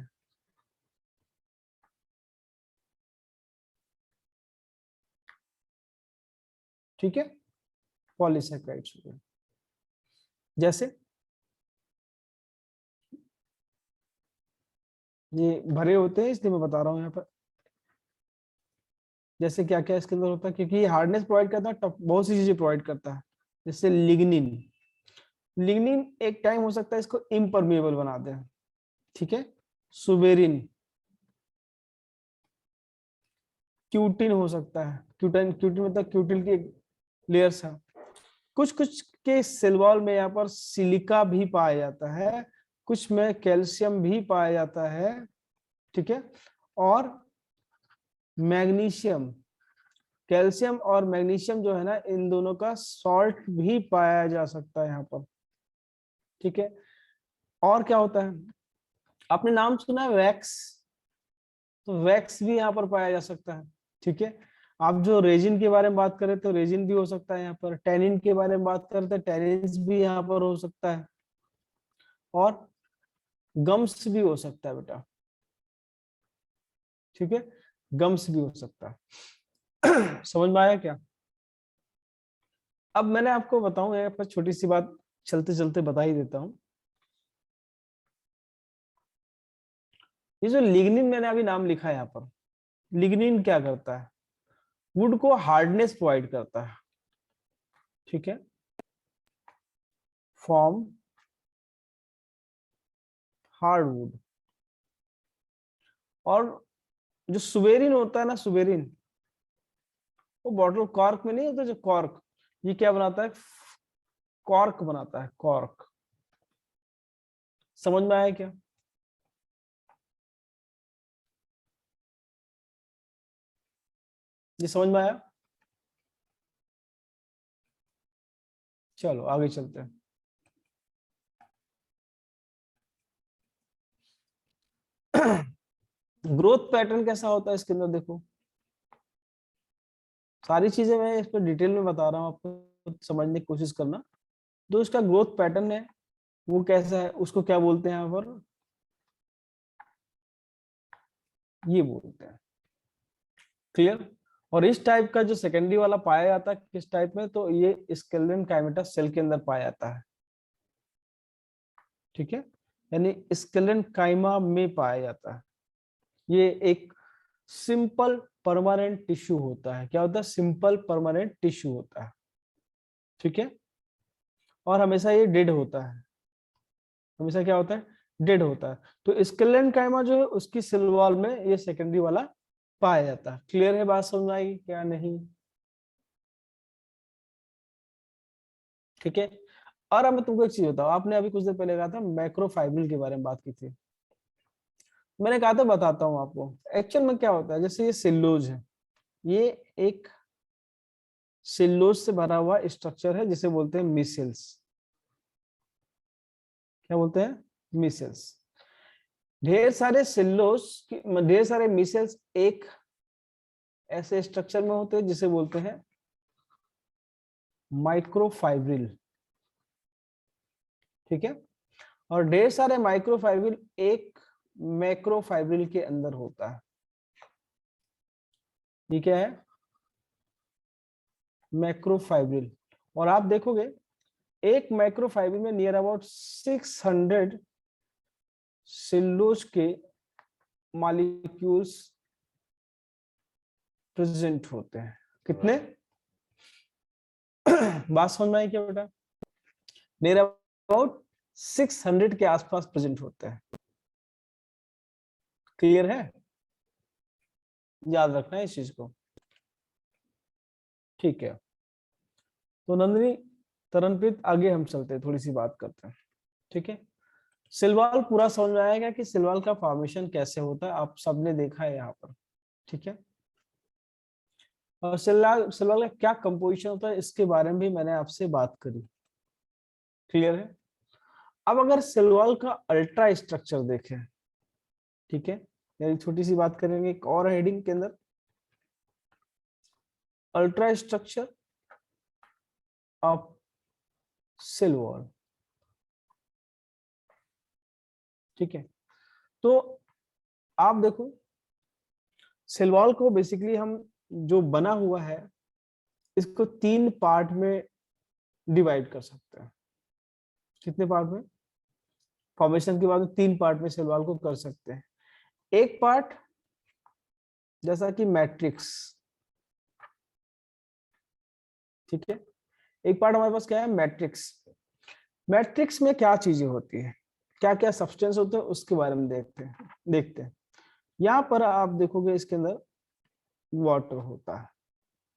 ठीक है। पॉलीसैकेराइड्स होंगे, जैसे ये भरे होते हैं इसलिए मैं बता रहा हूँ यहाँ पर। जैसे क्या क्या इसके अंदर होता है, क्योंकि ये हार्डनेस प्रोवाइड करता है, बहुत सी चीजें प्रोवाइड करता है। जैसे लिग्निन, लिग्निन एक टाइम हो सकता है इसको इम्परमेबल बना दे, ठीक है। सुबेरिन, क्यूटिन हो सकता है, क्यूटिन, क्यूटिन मतलब क्यूटिल की लेयर्स है। कुछ कुछ के सेल वॉल में यहाँ पर सिलिका भी पाया जाता है, कुछ में कैल्शियम भी पाया जाता है, ठीक है। और मैग्नीशियम, कैल्शियम और मैग्नीशियम जो है ना, इन दोनों का सॉल्ट भी पाया जा सकता है यहाँ पर, ठीक है। और क्या होता है? आपने नाम सुना है वैक्स, तो वैक्स भी यहाँ पर पाया जा सकता है, ठीक है। आप जो रेजिन के बारे में बात करें तो रेजिन भी हो सकता है यहाँ पर, टैनिन के बारे में बात करें तो टैनिन्स भी यहाँ पर हो सकता है, और गम्स भी हो सकता है बेटा, ठीक है। गम्स भी हो सकता है। समझ में आया क्या? अब मैंने आपको बताऊं, यहाँ पर छोटी सी बात चलते चलते बता ही देता हूं। ये जो लिग्निन मैंने अभी नाम लिखा है यहाँ पर, लिग्निन क्या करता है? वुड को हार्डनेस प्रोवाइड करता है, ठीक है, फॉर्म हार्डवुड। और जो सुबेरिन होता है ना, सुबेरिन, वो बॉटल कॉर्क में नहीं होता जो कॉर्क, ये क्या बनाता है? कॉर्क बनाता है, कॉर्क। समझ में आया क्या? ये समझ में आया? चलो आगे चलते हैं। ग्रोथ पैटर्न कैसा होता है इसके अंदर देखो, सारी चीजें मैं इस पर डिटेल में बता रहा हूँ, आपको समझने की कोशिश करना। जो इसका ग्रोथ पैटर्न है वो कैसा है, उसको क्या बोलते हैं यहाँ पर? ये बोलते हैं, क्लियर। और इस टाइप का जो सेकेंडरी वाला पाया जाता है किस टाइप में, तो ये स्केलेटन काइमेटा सेल के अंदर पाया जाता है, ठीक है, यानी स्केलेटन काइमा में पाया जाता है। ये एक सिंपल परमानेंट टिश्यू होता है। क्या होता है? सिंपल परमानेंट टिश्यू होता है, ठीक है। और हमेशा ये डेड होता है, हमेशा क्या होता है? डेड होता है। तो स्केलेटन काइमा जो है उसकी सेल वॉल में ये सेकेंडरी वाला पाया जाता है। क्लियर है? बात समझ आई क्या नहीं? ठीक है। और अब मैं तुमको एक चीज बताऊं, आपने अभी कुछ देर पहले कहा था मैक्रोफाइब्रिल के बारे में बात की थी। मैंने कहा था बताता हूँ आपको एक्चुअल में क्या होता है। जैसे ये सेल्यूलोज है, ये एक सेल्यूलोज से भरा हुआ स्ट्रक्चर है जिसे बोलते हैं मिसेल्स। क्या बोलते हैं? मिसेल्स। ढेर सारे सेल्यूलोज, ढेर सारे मिसेल्स एक ऐसे स्ट्रक्चर में होते हैं जिसे बोलते हैं माइक्रोफाइब्रिल, ठीक है। और ढेर सारे माइक्रोफाइब्रिल एक मैक्रोफाइब्रिल के अंदर होता है। ये क्या है? मैक्रोफाइब्रिल। और आप देखोगे एक मैक्रोफाइब्रिल में नियर अबाउट 600 सेल्यूलोज के मॉलिक्यूल्स प्रेजेंट होते हैं। कितने? बात समझ में आई क्या बेटा? नियर अबाउट 600 के आसपास प्रेजेंट होते हैं। क्लियर है? याद रखना है इस चीज को, ठीक है। तो नंदिनी, तरनप्रीत, आगे हम चलते हैं, थोड़ी सी बात करते हैं, ठीक है। सिलवाल पूरा समझ में आएगा कि सिलवाल का फॉर्मेशन कैसे होता है, आप सबने देखा है यहाँ पर, ठीक है। और सिलवाल सिलवाल का क्या कंपोजिशन होता है इसके बारे में भी मैंने आपसे बात करी। क्लियर है? अब अगर सिलवाल का अल्ट्रा स्ट्रक्चर देखें, ठीक है, यानी छोटी सी बात करेंगे एक और हेडिंग के अंदर, ultra structure of cell wall, ठीक है। तो आप देखो सेल वॉल को बेसिकली हम जो बना हुआ है इसको 3 पार्ट में डिवाइड कर सकते हैं। कितने पार्ट में? फॉर्मेशन के बाद में 3 पार्ट में सेल वॉल को कर सकते हैं। एक पार्ट जैसा कि मैट्रिक्स, ठीक है। एक पार्ट हमारे पास क्या है? मैट्रिक्स। मैट्रिक्स में क्या चीजें होती है, क्या क्या सब्सटेंस होते हैं उसके बारे में देखते हैं। यहाँ पर आप देखोगे इसके अंदर वाटर होता है,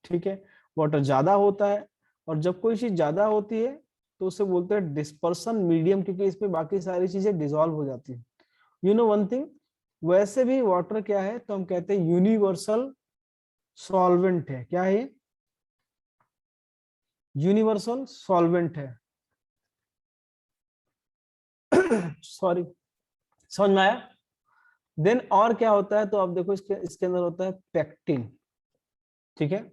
ठीक है। वाटर ज्यादा होता है, और जब कोई चीज ज्यादा होती है तो उसे बोलते हैं डिस्पर्सन मीडियम, क्योंकि इसमें बाकी सारी चीजें डिसॉल्व हो जाती है। यू नो वन थिंग, वैसे भी वाटर क्या है, तो हम कहते हैं यूनिवर्सल सॉल्वेंट है। क्या है? यूनिवर्सल सॉल्वेंट है। सॉरी, समझ में आया? देन और क्या होता है, तो आप देखो इसके इसके अंदर होता है पेक्टिन, ठीक है।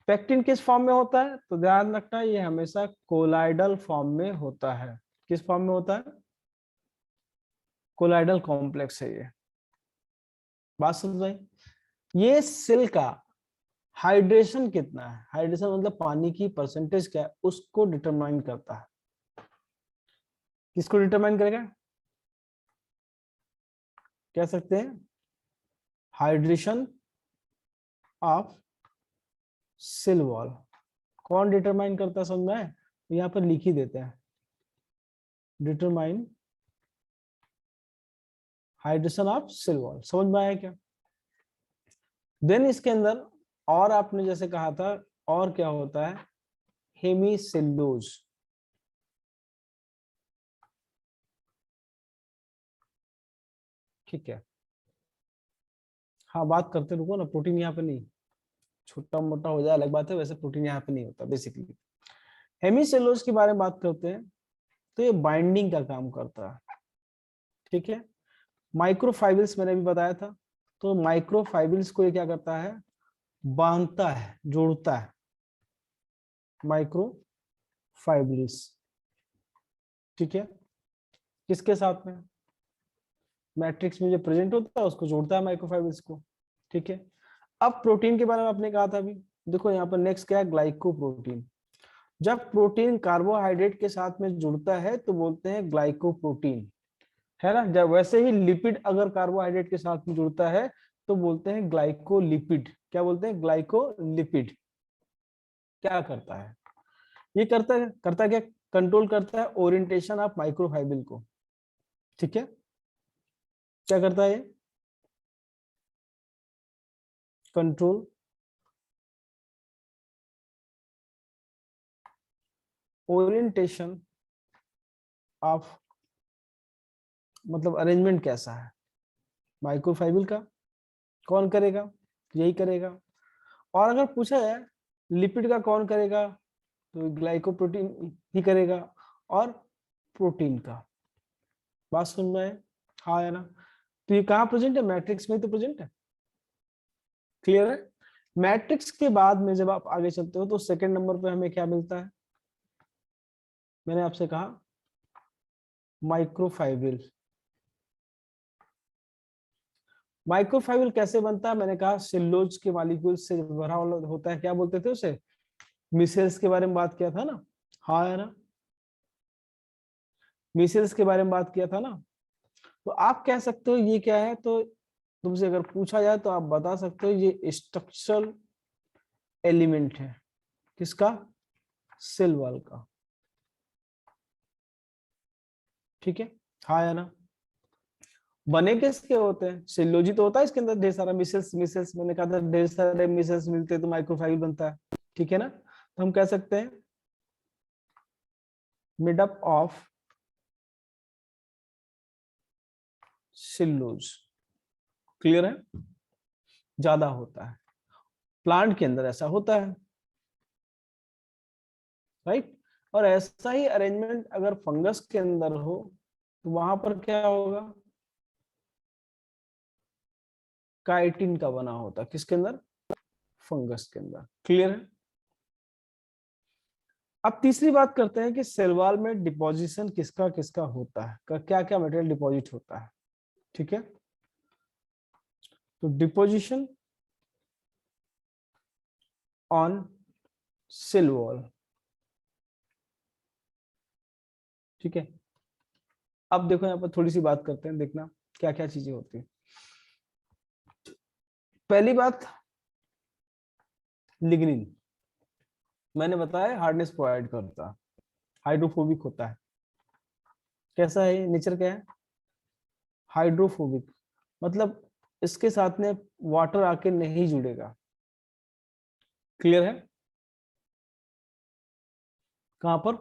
पेक्टिन किस फॉर्म में होता है, तो ध्यान रखना ये हमेशा कोलाइडल फॉर्म में होता है। किस फॉर्म में होता है? कोलाइडल कॉम्प्लेक्स है ये। बात समझ आई? ये सेल का हाइड्रेशन कितना है, हाइड्रेशन मतलब पानी की परसेंटेज क्या है, उसको डिटरमाइन करता है। किसको डिटरमाइन करेगा, कह सकते हैं हाइड्रेशन ऑफ सेल वॉल। कौन डिटरमाइन करता है समझ में आए, तो यहाँ पर लिख ही देते हैं, determine hydration of cell wall. समझ में आया क्या। देन इसके अंदर और आपने जैसे कहा था, और क्या होता है, हेमीसेल्यूलोज। ठीक है, हाँ बात करते रुको ना, प्रोटीन यहाँ पे नहीं, छोटा मोटा हो जाए अलग बात है, वैसे प्रोटीन यहाँ पे नहीं होता बेसिकली। हेमीसेल्यूलोज के बारे में बात करते हैं, तो ये बाइंडिंग का काम करता है। ठीक है, माइक्रोफाइबल्स मैंने भी बताया था, तो माइक्रोफाइबल्स को ये क्या करता है, बांधता है, जोड़ता है, माइक्रोफाइबल्स। ठीक है, किसके साथ में, मैट्रिक्स में जो प्रेजेंट होता है उसको जोड़ता है माइक्रोफाइबल्स को। ठीक है, अब प्रोटीन के बारे में आपने कहा था अभी, देखो यहाँ पर नेक्स्ट क्या है, ग्लाइकोप्रोटीन। जब प्रोटीन कार्बोहाइड्रेट के साथ में जुड़ता है तो बोलते हैं ग्लाइकोप्रोटीन, है ना। जब वैसे ही लिपिड अगर कार्बोहाइड्रेट के साथ में जुड़ता है तो बोलते हैं ग्लाइकोलिपिड। क्या बोलते हैं, ग्लाइकोलिपिड। क्या करता है, ये करता क्या, कंट्रोल करता है ओरिएंटेशन ऑफ माइक्रोफाइबल को। ठीक है, क्या करता है ये, कंट्रोल ओरिएंटेशन ऑफ, मतलब अरेंजमेंट कैसा है माइक्रोफाइबल का, कौन करेगा, यही करेगा। और अगर पूछा जाए लिपिड का कौन करेगा, तो ग्लाइकोप्रोटीन ही करेगा, और प्रोटीन का। बात सुन रहे हैं, हाँ है ना। तो ये कहाँ प्रेजेंट है, मैट्रिक्स में तो प्रेजेंट है। क्लियर है। मैट्रिक्स के बाद में जब आप आगे चलते हो तो सेकंड नंबर पे हमें क्या मिलता है, मैंने आपसे कहा माइक्रोफाइबल। माइक्रोफाइबल कैसे बनता है, मैंने कहा सेलुलोज के मॉलिक्यूल से भरा हुआ होता है, क्या बोलते थे उसे, मिसेल्स के बारे में बात किया था ना, हाँ है ना, मिसेल्स के बारे में बात किया था ना। तो आप कह सकते हो ये क्या है, तो तुमसे अगर पूछा जाए तो आप बता सकते हो ये स्ट्रक्चरल एलिमेंट है, किसका, सेल वॉल का। ठीक है, हाँ या ना। बने किसके होते हैं, सेल्यूलोज तो होता है इसके अंदर ढेर सारा मिसेल्स, मिसेल्स मैंने कहा था ढेर सारे मिसेल्स मिलते हैं तो माइक्रोफाइल बनता है। ठीक है ना, तो हम कह सकते हैं made up of cellulose. Clear है, ज्यादा होता है, प्लांट के अंदर ऐसा होता है, राइट। और ऐसा ही अरेंजमेंट अगर फंगस के अंदर हो तो वहां पर क्या होगा, काइटिन का बना होता है, किसके अंदर, फंगस के अंदर। क्लियर है। अब तीसरी बात करते हैं कि सेल वॉल में डिपोजिशन किसका किसका होता है, क्या क्या मटेरियल डिपॉजिट होता है। ठीक है, तो डिपोजिशन ऑन सेल वॉल। ठीक है, अब देखो यहाँ पर थोड़ी सी बात करते हैं, देखना क्या क्या चीजें होती है। पहली बात, लिग्निन, मैंने बताया हार्डनेस प्रोवाइड करता है, हाइड्रोफोबिक होता है। कैसा है, नेचर क्या है, हाइड्रोफोबिक, मतलब इसके साथ में वाटर आके नहीं जुड़ेगा। क्लियर है। कहां पर,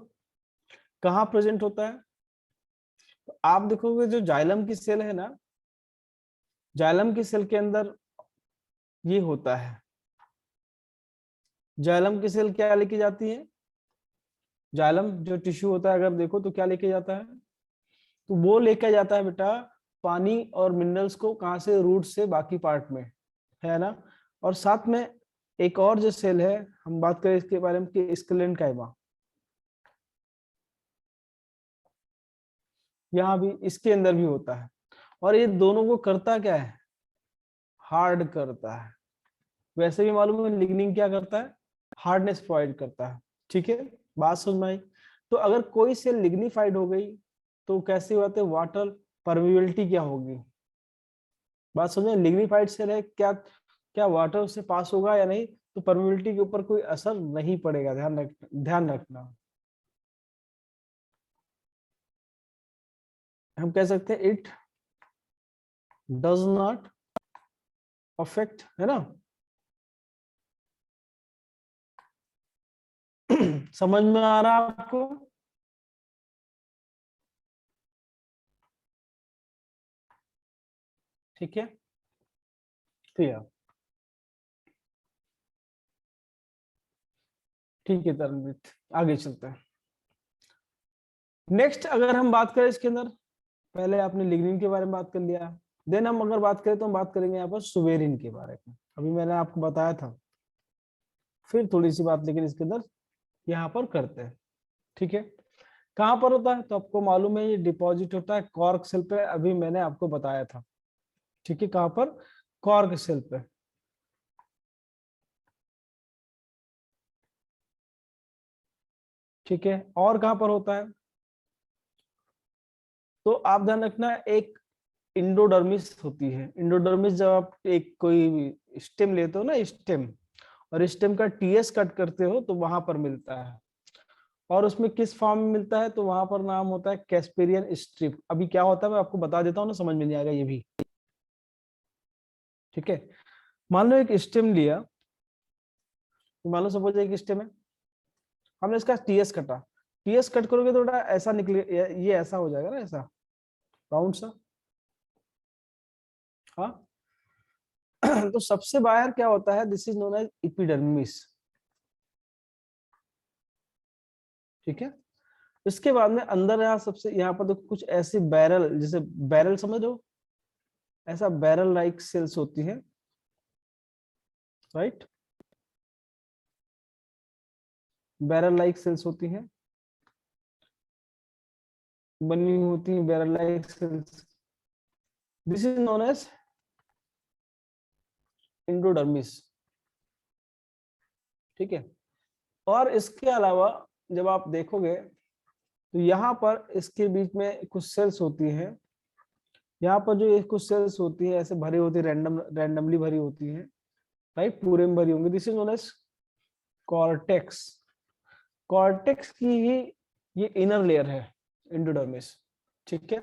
कहां प्रेजेंट होता है, तो आप देखोगे जो जाइलम की सेल है ना, जाइलम की सेल के अंदर ये होता है, जाइलम की सेल क्या लेके जाती है, जाइलम जो टिश्यू होता है अगर देखो तो क्या लेके जाता है, तो वो लेके जाता है बेटा पानी और मिनरल्स को, कहां से, रूट से बाकी पार्ट में, है ना। और साथ में एक और जो सेल है, हम बात करें इसके बारे में कि स्क्लेरेन्काइमा, यहाँ भी इसके अंदर भी होता है। और ये दोनों को करता क्या है, हार्ड करता है। वैसे भी मालूम है लिग्निन क्या करता है, हार्डनेस प्रोवाइड करता है। ठीक है, बात समझ में आई। तो अगर कोई सेल लिग्निफाइड हो गई तो कैसे होते हैं, वाटर परमिबिलिटी क्या होगी, बात समझे। लिग्निफाइड सेल है, क्या क्या वाटर उससे पास होगा या नहीं, तो परमिबिलिटी के ऊपर कोई असर नहीं पड़ेगा, ध्यान रखना। हम कह सकते हैं इट डज नॉट अफेक्ट, है ना। समझ में आ रहा है आपको। ठीक है, क्लियर। ठीक है तरनजीत, आगे चलते हैं। नेक्स्ट अगर हम बात करें इसके अंदर, पहले आपने लिग्निन के बारे में बात कर लिया, देन हम अगर बात करें तो हम बात करेंगे यहाँ पर सुवेरिन के बारे में। अभी मैंने आपको बताया था, फिर थोड़ी सी बात लेकिन इसके अंदर यहाँ पर करते हैं। ठीक है, कहाँ पर होता है, तो आपको मालूम है ये डिपॉजिट होता है कॉर्क सेल पे, अभी मैंने आपको बताया था। ठीक है, कहाँ पर, कॉर्क सेल पे। ठीक है, और कहाँ पर होता है, तो आप ध्यान रखना, एक इंडोडर्मिस होती है। इंडोडर्मिस जब आप एक कोई स्टेम लेते हो ना, स्टेम, और स्टेम का टीएस कट करते हो तो वहां पर मिलता है। और उसमें किस फॉर्म में मिलता है, तो वहां पर नाम होता है कैस्पेरियन स्ट्रिप। अभी क्या होता है मैं आपको बता देता हूँ ना, समझ में नहीं आएगा ये भी। ठीक है, मान लो एक स्टेम लिया, मान लो सपोज एक स्टेम है, हमने इसका टीएस कटा, टीएस कट करोगे तो ऐसा निकले, ये ऐसा हो जाएगा ना, ऐसा राउंड सा। हाँ। तो सबसे बाहर क्या होता है, this is known as epidermis. ठीक है, इसके बाद में अंदर यहाँ सबसे यहाँ पर तो कुछ ऐसे बैरल, जैसे बैरल समझ लो, ऐसा बैरल लाइक सेल्स होती है, राइट। बैरल लाइक सेल्स होती हैं, बनी हुई होती है barrel like cells, this is known as endodermis. ठीक है, और इसके अलावा जब आप देखोगे तो यहाँ पर इसके बीच में कुछ सेल्स होती हैं, यहाँ पर जो ये कुछ सेल्स होती है ऐसे भरी होती है, रैंडमली भरी होती है, राइट, पूरे में भरी होंगी, this is known as cortex. Cortex की ही ये इनर लेयर है, इंडोडर्मिस। ठीक है,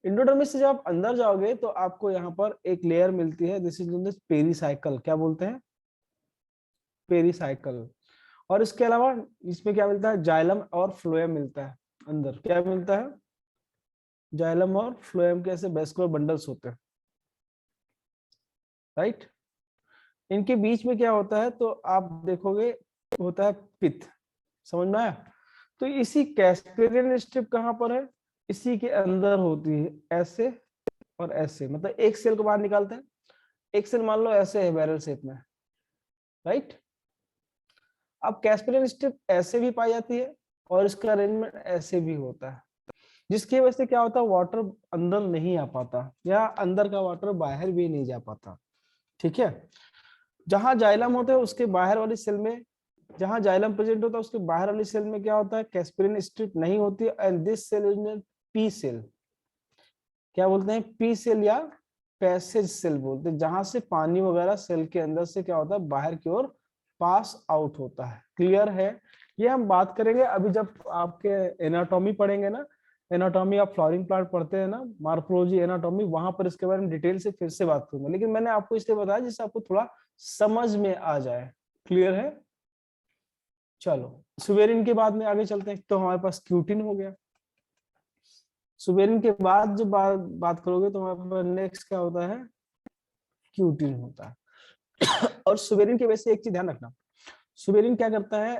इंडोडर्मिस से जब आप अंदर जाओगे तो आपको यहाँ पर एक लेयर मिलती है, this is known as pericycle. क्या बोलते हैं, पेरिसाइकल। और इसके अलावा इसमें क्या मिलता है, जाइलम और फ्लोएम मिलता है। अंदर क्या मिलता है, जाइलम और फ्लोएम के ऐसे वेस्कुलर बंडल्स होते हैं, राइट। इनके बीच में क्या होता है, तो आप देखोगे होता है पित्त। समझ में आया। तो इसी कैस्पेरियन स्ट्रिप कहाँ पर है, इसी के अंदर होती है, ऐसे और ऐसे, मतलब एक सेल को बाहर निकालते हैं, एक सेल मान लो ऐसे है बैरल शेप में, राइट। अब कैस्पेरियन स्ट्रिप ऐसे भी पाई जाती है और इसका अरेंजमेंट ऐसे भी होता है, जिसकी वजह से क्या होता है, वाटर अंदर नहीं आ पाता या अंदर का वाटर बाहर भी नहीं जा पाता। ठीक है, जहां जाइलम होता है उसके बाहर वाली सेल में, जहां जाइलम प्रेजेंट होता है उसके बाहर वाली सेल में क्या होता है, कैस्पेरियन स्ट्रिप नहीं होती, and this cell is P cell. क्या बोलते हैं, पी सेल या पैसेज सेल बोलते हैं, जहां से पानी वगैरह सेल के अंदर से क्या होता है, बाहर की ओर पास आउट होता है। क्लियर है। ये हम बात करेंगे अभी जब आपके एनाटॉमी पढ़ेंगे ना, एनाटॉमी आप फ्लावरिंग प्लांट पढ़ते हैं ना, मार्फोलॉजी एनाटॉमी, वहां पर इसके बारे में डिटेल से फिर से बात करूंगा, लेकिन मैंने आपको इसलिए बताया जिससे आपको थोड़ा समझ में आ जाए। क्लियर है। चलो, सुवेरिन के बाद में आगे चलते हैं, तो हमारे पास क्यूटिन हो गया। सुवेरिन के बाद जब बात करोगे तो हमारे पास नेक्स्ट क्या होता है, क्यूटिन होता है। और सुवेरिन की वजह से एक चीज ध्यान रखना, सुवेरिन क्या करता है,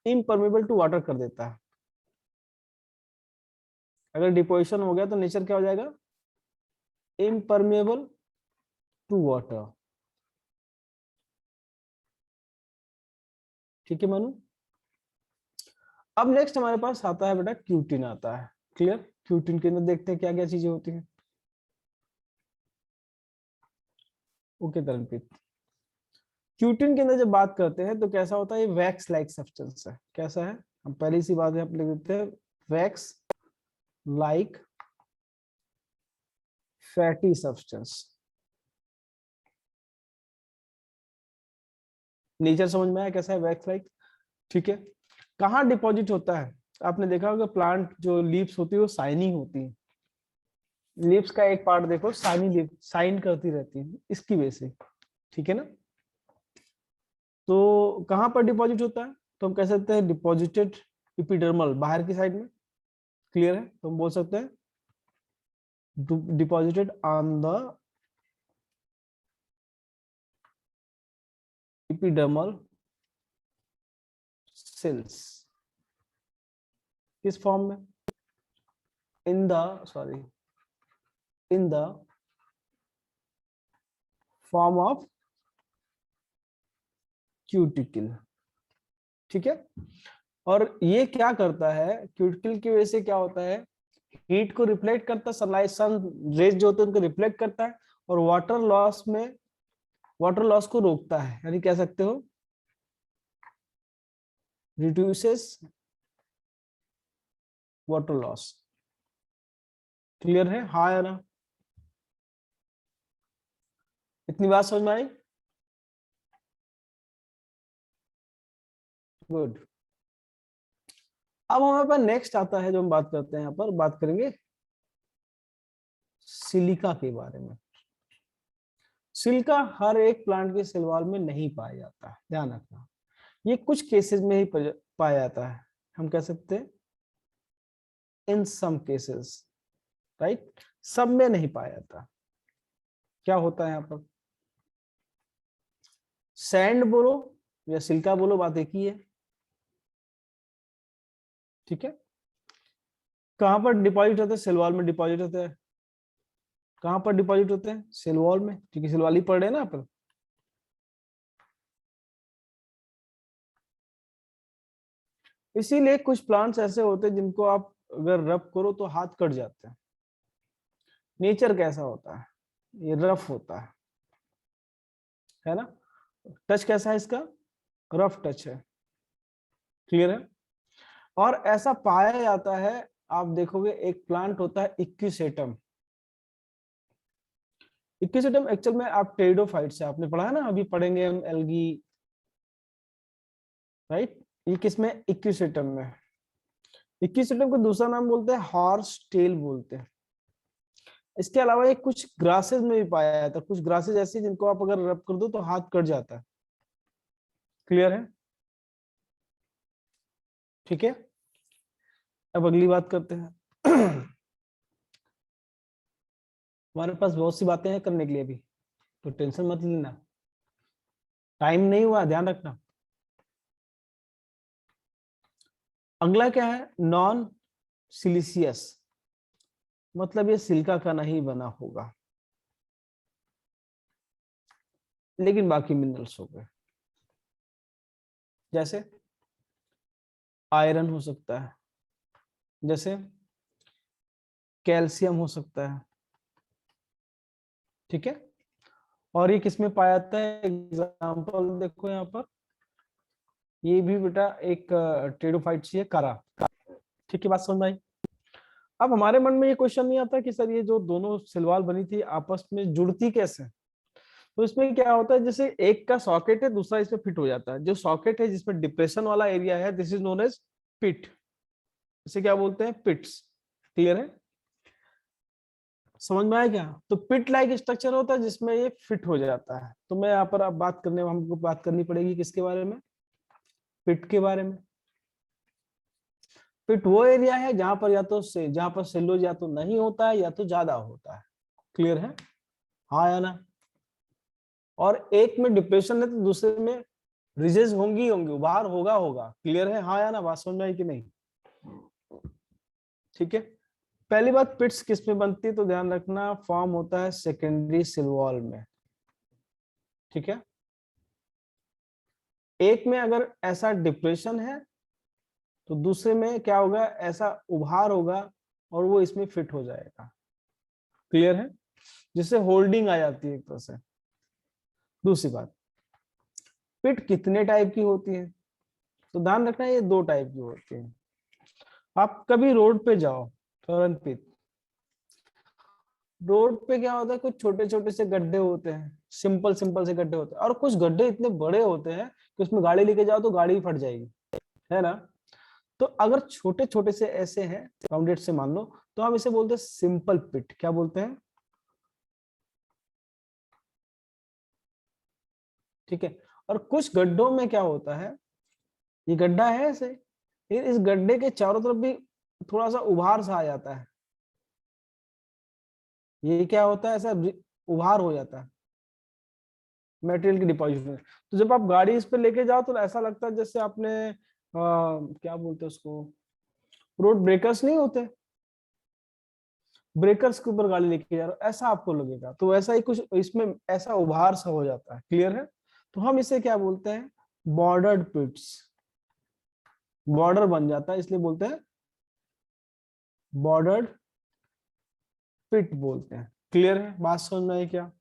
इम्परमेबल टू वाटर कर देता है। अगर डिपोजिशन हो गया तो नेचर क्या हो जाएगा, इम्परमेबल टू वाटर। ठीक है मानू। अब नेक्स्ट हमारे पास आता है बेटा क्यूटिन आता है। क्लियर। क्यूटिन के अंदर देखते हैं क्या क्या चीजें होती हैं। ओके तरनप्रीत, क्यूटिन के अंदर जब बात करते हैं तो कैसा होता है, ये वैक्स लाइक सब्सटेंस है। कैसा है, हम पहली सी बात यहाँ पे लिख देते हैं, wax like fatty substance. Nature समझ में आया कैसा है वैक्स लाइक, ठीक है। कहाँ डिपॉजिट होता है, आपने देखा होगा प्लांट जो लीव्स होती है वो शाइनिंग होती है, लीव्स का एक पार्ट देखो शाइनी लीव शाइन करती रहती है इसकी वजह से, ठीक है ना। तो कहाँ पर डिपॉजिट होता है, तो हम कह सकते हैं डिपॉजिटेड इपिडर्मल, बाहर की साइड में, क्लियर है। तो हम बोल सकते हैं deposited on the epidermal cells, किस फॉर्म में, in the sorry in the form of cuticle, ठीक है। और ये क्या करता है, क्यूटिकल की वजह से क्या होता है, हीट को रिफ्लेक्ट करता है, सनलाइट सन रेज जो होते हैं उनको रिफ्लेक्ट करता है, और वाटर लॉस को रोकता है, यानी कह सकते हो रिड्यूसेस वाटर लॉस। क्लियर है, हाँ या ना, इतनी बात समझ में आई, गुड। अब हमारे पास नेक्स्ट आता है जो हम बात करते हैं, यहाँ पर बात करेंगे सिलिका के बारे में। सिलिका हर एक प्लांट के सेल वॉल में नहीं पाया जाता है, ध्यान रखना, ये कुछ केसेस में ही पाया जाता है, हम कह सकते हैं इन सम केसेस, राइट, सब में नहीं पाया जाता। क्या होता है यहाँ पर, सैंड बोलो या सिलिका बोलो, बात एक ही है, ठीक है। कहां पर डिपॉजिट होते हैं, सेल वॉल में डिपॉजिट होते हैं, कहां पर डिपॉजिट होते हैं, सेल वॉल में, क्योंकि सेल वॉल ही पड़ रहे हैं ना पर। इसीलिए कुछ प्लांट्स ऐसे होते हैं जिनको आप अगर रब करो तो हाथ कट जाते हैं। नेचर कैसा होता है, ये रफ होता है ना, टच कैसा है इसका, रफ टच है, क्लियर है। और ऐसा पाया जाता है, आप देखोगे एक प्लांट होता है इक्विसेटम। इक्विसेटम एक्चुअल में आप टेरिडोफाइट से आपने पढ़ा है ना, अभी पढ़ेंगे हम एल्गी, राइट। ये किसमें, इक्विसेटम में। इक्विसेटम को दूसरा नाम बोलते हैं हॉर्स टेल बोलते हैं। इसके अलावा ये कुछ ग्रासेस में भी पाया जाता है, कुछ ग्रासेस ऐसी जिनको आप अगर रब कर दो तो हाथ कट जाता है, क्लियर है, ठीक है। अब अगली बात करते हैं हमारे पास बहुत सी बातें हैं करने के लिए अभी, तो टेंशन मत लेना, टाइम नहीं हुआ, ध्यान रखना। अगला क्या है, नॉन सिलिशियस, मतलब ये सिलिका का नहीं बना होगा, लेकिन बाकी मिनरल्स हो गए, जैसे आयरन हो सकता है, जैसे कैल्शियम हो सकता है, ठीक है। और ये किसमें पाया जाता है, एग्जांपल देखो यहाँ पर, ये भी बेटा एक टेरिडोफाइट है, करा, ठीक है, बात समझ में आई। अब हमारे मन में ये क्वेश्चन नहीं आता कि सर ये जो दोनों सिलवाल बनी थी आपस में जुड़ती कैसे, तो इसमें क्या होता है, जैसे एक का सॉकेट है दूसरा इसमें फिट हो जाता है, जो सॉकेट है जिसमें डिप्रेशन वाला एरिया है, दिस इज नोन एज पिट, इसे क्या बोलते हैं, पिट्स, क्लियर है, समझ में आया क्या। तो पिट लाइक स्ट्रक्चर होता है जिसमें ये फिट हो जाता है। तो मैं यहाँ पर अब बात करने, हमको बात करनी पड़ेगी किसके बारे में, पिट के बारे में। पिट वो एरिया है जहां पर जहां पर सेलुलोज या तो नहीं होता है या तो ज्यादा होता है, क्लियर है, हाँ या ना। और एक में डिप्रेशन है तो दूसरे में रिजेस होंगी उभार होगा, क्लियर है, हाँ या ना, बात समझ में आई कि नहीं, ठीक है। पहली बात, पिट्स किस में बनती है, तो ध्यान रखना फॉर्म होता है सेकेंडरी सेल वॉल में, ठीक है। एक में अगर ऐसा डिप्रेशन है तो दूसरे में क्या होगा, ऐसा उभार होगा और वो इसमें फिट हो जाएगा, क्लियर है, जिससे होल्डिंग आ जाती है एक तरह से। दूसरी बात, पिट कितने टाइप की होती है? तो ध्यान रखना ये 2 टाइप की होती है। आप कभी रोड पे जाओ, तुरंत पिट, रोड पे क्या होता है, कुछ छोटे छोटे से गड्ढे होते हैं, सिंपल सिंपल से गड्ढे होते हैं, और कुछ गड्ढे इतने बड़े होते हैं कि उसमें गाड़ी लेके जाओ तो गाड़ी फट जाएगी, है ना। तो अगर छोटे छोटे से ऐसे हैं, राउंडेड से मान लो, तो हम इसे बोलते हैं सिंपल पिट। क्या बोलते हैं? ठीक है। और कुछ गड्ढों में क्या होता है, ये गड्ढा है ऐसे, लेकिन इस गड्ढे के चारों तरफ भी थोड़ा सा उभार सा आ जाता है। ये क्या होता है, ऐसा उभार हो जाता है मटेरियल की डिपॉजिट में। तो जब आप गाड़ी इस पे लेके जाओ तो ऐसा लगता है जैसे आपने क्या बोलते हैं उसको, रोड ब्रेकर्स नहीं होते, ब्रेकर्स के ऊपर गाड़ी लेके जा रहे हो, ऐसा आपको लगेगा। तो ऐसा ही कुछ इसमें ऐसा उभार सा हो जाता है। क्लियर है? तो हम इसे क्या बोलते हैं, बॉर्डर्ड पिट्स। बॉर्डर बन जाता है इसलिए बोलते हैं बॉर्डर्ड पिट बोलते हैं। क्लियर है? बात समझ में आई क्या?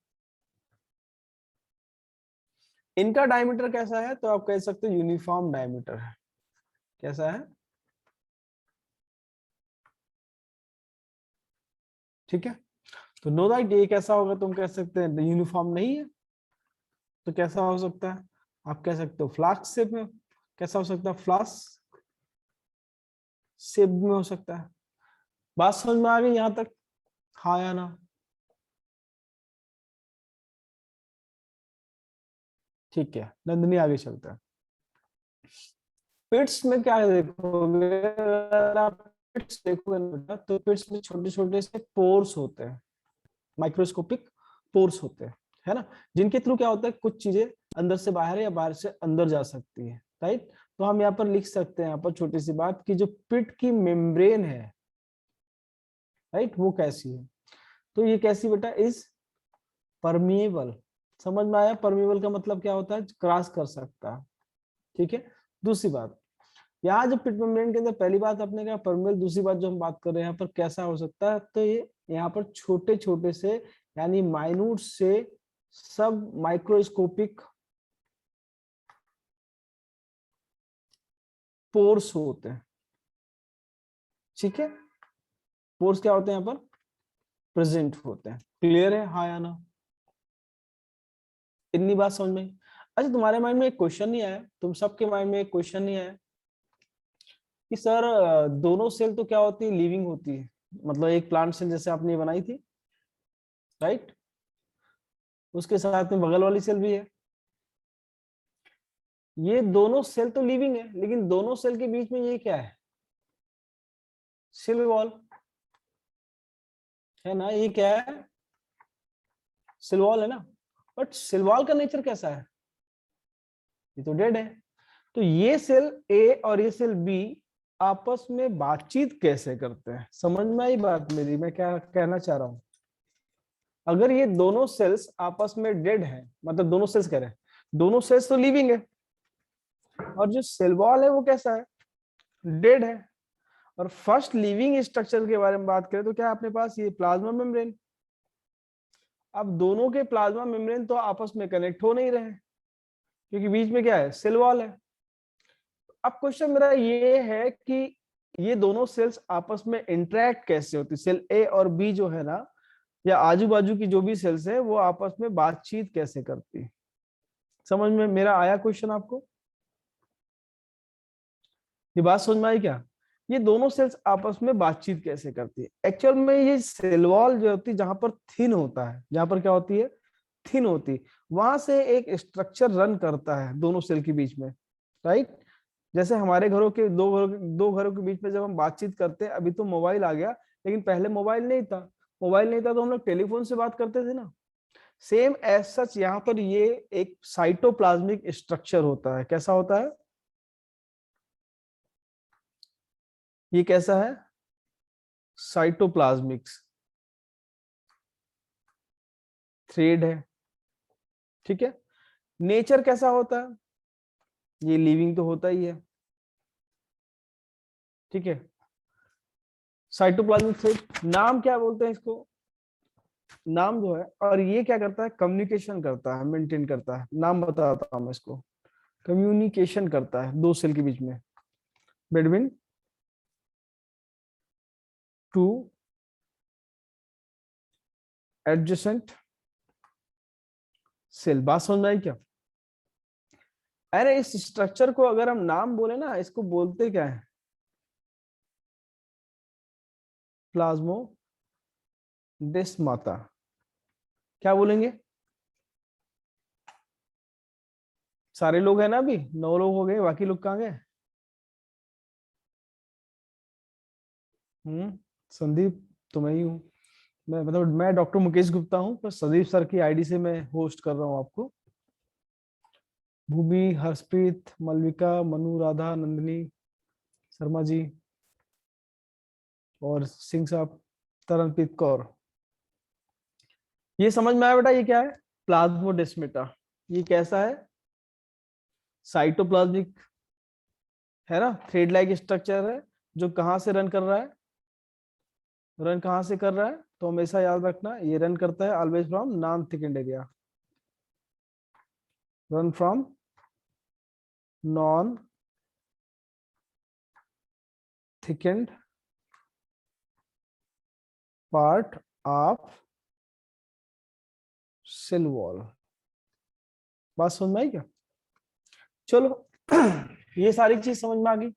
इनका डायमीटर कैसा है, तो आप कह सकते हो यूनिफॉर्म डायमीटर है। कैसा है? ठीक है। तो नो दैट ये कैसा होगा, तुम कह सकते हैं यूनिफॉर्म नहीं है, तो कैसा हो सकता है, आप कह सकते हो फ्लास्क शेप में। कैसा हो सकता है? फ्लास्क शेप में हो सकता है। बात समझ में आ गई यहां तक? हाँ या ना? ठीक है, नंदनी आगे चलता है। पिट्स में क्या देखोगे, अगर आप पिट्स देखोगे ना बेटा, तो पिट्स में छोटे छोटे से पोर्स होते हैं, माइक्रोस्कोपिक पोर्स होते हैं, है ना, जिनके थ्रू क्या होता है, कुछ चीजें अंदर से बाहर या बाहर से अंदर जा सकती है। राइट? तो हम यहाँ पर लिख सकते हैं, यहाँ पर छोटी सी बात, कि जो पिट की मेम्ब्रेन है, राइट, वो कैसी है। तो ये कैसी बेटा, इज परमिएबल। समझ में आया? परमिएबल का मतलब क्या होता है, क्रॉस कर सकता है। ठीक है। दूसरी बात, यहाँ जो पिट मेम्ब्रेन के अंदर पहली बात आपने कहा परमेबल, दूसरी बात जो हम बात कर रहे हैं यहाँ पर कैसा हो सकता है, तो ये यहाँ पर छोटे छोटे से, यानी माइन्यूट से सब माइक्रोस्कोपिक पोर्स होते हैं। ठीक है। पोर्स क्या होते हैं यहाँ पर, प्रेजेंट होते हैं। क्लियर है? हाँ या ना? इतनी बात समझ में आई? अच्छा, तुम्हारे माइंड में एक क्वेश्चन नहीं आया, तुम सबके माइंड में एक क्वेश्चन नहीं आया कि सर दोनों सेल तो क्या होती है, लिविंग होती है, मतलब एक प्लांट सेल जैसे आपने ये बनाई थी, राइट, उसके साथ में बगल वाली सेल भी है, ये दोनों सेल तो लिविंग है, लेकिन दोनों सेल के बीच में ये क्या है, सेल वॉल, है ना, ये क्या है, सेल वॉल है ना। बट सेल वॉल का नेचर कैसा है, ये तो डेड है। तो ये सेल ए और ये सेल बी आपस में बातचीत कैसे करते हैं, समझ में आई बात मेरी, मैं क्या कहना चाह रहा हूं। अगर ये दोनों सेल्स आपस में डेड है, मतलब दोनों सेल्स कह रहे हैं, दोनों सेल्स तो लिविंग है, और जो सेल वॉल है वो कैसा है, डेड है। और फर्स्ट लिविंग स्ट्रक्चर के बारे में बात करें तो क्या है अपने पास, ये प्लाज्मा मेम्ब्रेन। अब दोनों के प्लाज्मा मेम्ब्रेन तो आपस में कनेक्ट हो नहीं रहे, क्योंकि बीच में क्या है, सेल वॉल है। अब क्वेश्चन मेरा ये है कि ये दोनों सेल्स आपस में इंटरेक्ट कैसे होती, सेल ए और बी जो है ना, या आजू बाजू की जो भी सेल्स है, वो आपस में बातचीत कैसे करती। समझ में मेरा आया क्वेश्चन आपको? ये बात समझ में आई क्या? ये दोनों सेल्स आपस में बातचीत कैसे करती है। एक्चुअल में ये सेल वॉल जो होती है, जहां पर थिन होता है, जहां पर क्या होती है, थिन होती, वहां से एक स्ट्रक्चर रन करता है दोनों सेल के बीच में, राइट। जैसे हमारे घरों के दो घरों के बीच में जब हम बातचीत करते हैं, अभी तो मोबाइल आ गया, लेकिन पहले मोबाइल नहीं था, मोबाइल नहीं था तो हम लोग टेलीफोन से बात करते थे ना। सेम एज सच यहाँ पर ये एक साइटोप्लाज्मिक स्ट्रक्चर होता है। कैसा होता है, ये कैसा है, साइटोप्लाज्मिक्स थ्रेड है। ठीक है। नेचर कैसा होता है, ये लिविंग तो होता ही है। ठीक है। साइटोप्लाज्मिक थ्रेड, नाम क्या बोलते हैं इसको, नाम जो है, और ये क्या करता है, कम्युनिकेशन करता है, मेंटेन करता है। नाम बताता हूं मैं इसको, कम्युनिकेशन करता है दो सेल के बीच में, बिटवीन टू एडजेसेंट सेल। बात समझ में आई क्या? अरे इस स्ट्रक्चर को अगर हम नाम बोले ना, इसको बोलते क्या है? प्लाज्मोडेस्माटा। क्या बोलेंगे? सारे लोग हैं ना, अभी 9 लोग हो गए, बाकी लोग कहाँ गए? संदीप तो मैं ही हूँ। मैं डॉक्टर मुकेश गुप्ता हूँ, पर संदीप सर की आईडी से मैं होस्ट कर रहा हूँ आपको। भूमि, हर्षप्रीत, मलविका, मनु, राधा, नंदिनी, शर्मा जी और सिंह साहब, तरनप्रीत कौर। ये समझ में आया बेटा? ये क्या है? प्लाज्मोडेस्माटा। ये कैसा है? साइटोप्लाज्मिक है ना, थ्रेड लाइक स्ट्रक्चर है, जो कहां से रन कर रहा है? रन कहां से कर रहा है? तो हमेशा याद रखना, ये रन करता है always from non thickened area. Run from non thickened part of cell wall. बात समझ में आई क्या? चलो ये सारी चीज समझ में आ गई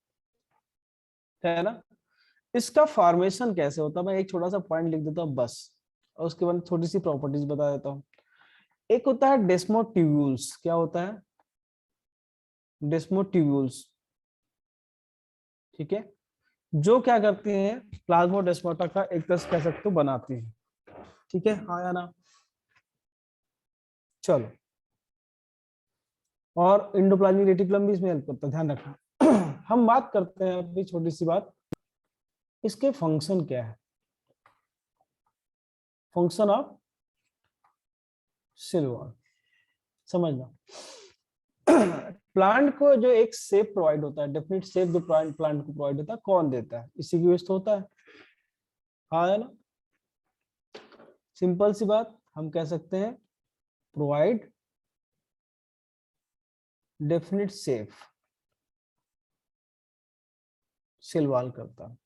है ना। इसका फॉर्मेशन कैसे होता है, मैं एक छोटा सा पॉइंट लिख देता हूँ बस, और उसके बाद छोटी सी प्रॉपर्टीज बता देता हूँ। एक होता है डेस्मोटिब्यूल्स। क्या होता है? डेस्मोटिब्यूल्स। ठीक है, जो क्या करती हैं, प्लाज्मोडेस्माटा का एक तरह से कह सकते हो बनाती हैं। ठीक है, हाँ या ना? चलो, और इंडोप्लाज्मिक रेटिकुलम भी इसमें हेल्प करता है, ध्यान रखना। हम बात करते हैं अभी छोटी सी बात, इसके फंक्शन क्या है। फंक्शन ऑफ सेल वॉल समझना। प्लांट को जो एक शेप प्रोवाइड होता है, डेफिनेट शेप जो प्लांट को प्रोवाइड होता है, कौन देता है? इसी की वजह से होता है, हाँ है ना। सिंपल सी बात, हम कह सकते हैं provide definite shape cell wall करता है।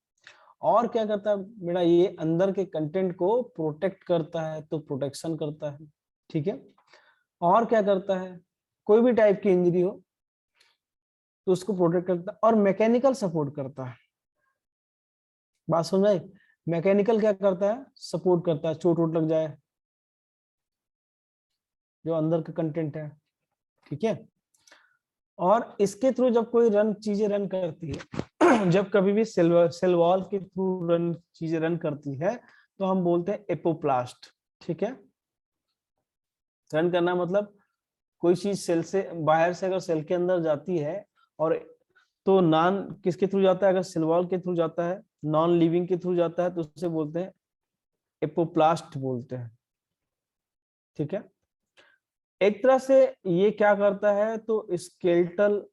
और क्या करता है बेटा? ये अंदर के कंटेंट को प्रोटेक्ट करता है, तो प्रोटेक्शन करता है। ठीक है, और क्या करता है? कोई भी टाइप की इंजरी हो तो उसको प्रोटेक्ट करता है, और मैकेनिकल सपोर्ट करता है। बात समझ आई? मैकेनिकल क्या करता है? सपोर्ट करता है, चोट वोट लग जाए, जो अंदर का कंटेंट है। ठीक है, और इसके थ्रू जब कोई चीजें रन करती है, जब कभी भी सेल वॉल के थ्रू चीजें रन करती है, तो हम बोलते हैं एपोप्लास्ट। ठीक है, रन करना मतलब कोई चीज सेल से बाहर से अगर सेल के अंदर जाती है, और तो नॉन किसके थ्रू जाता है? अगर सेल वॉल के थ्रू जाता है, नॉन लिविंग के थ्रू जाता है, तो उसे बोलते हैं एपोप्लास्ट बोलते हैं। ठीक है, एक तरह से ये क्या करता है, तो स्केलेटल,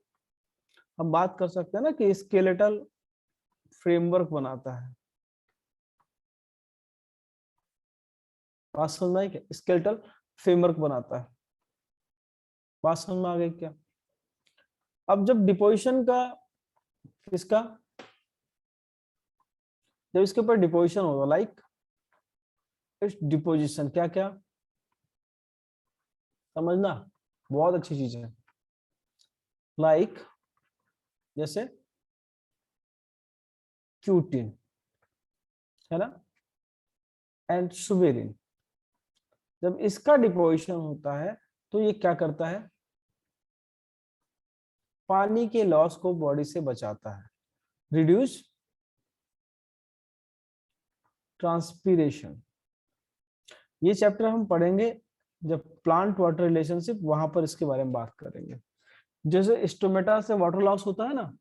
हम बात कर सकते हैं ना कि स्केलेटल फ्रेमवर्क बनाता है। बात समझ में आई क्या? स्केलेटल फ्रेमवर्क बनाता है। बात समझ में आ गई क्या? अब जब डिपोजिशन का, किसका, जब इसके ऊपर डिपोजिशन होगा, लाइक इस डिपोजिशन, क्या क्या समझना, बहुत अच्छी चीज है। लाइक जैसे क्यूटिन है ना, एंड सुबेरिन, जब इसका डिपोजिशन होता है तो ये क्या करता है? पानी के लॉस को बॉडी से बचाता है, रिड्यूस ट्रांसपीरेशन। ये चैप्टर हम पढ़ेंगे जब प्लांट वाटर रिलेशनशिप, वहां पर इसके बारे में बात करेंगे। जैसे स्टोमेटा से वाटर लॉस होता है ना,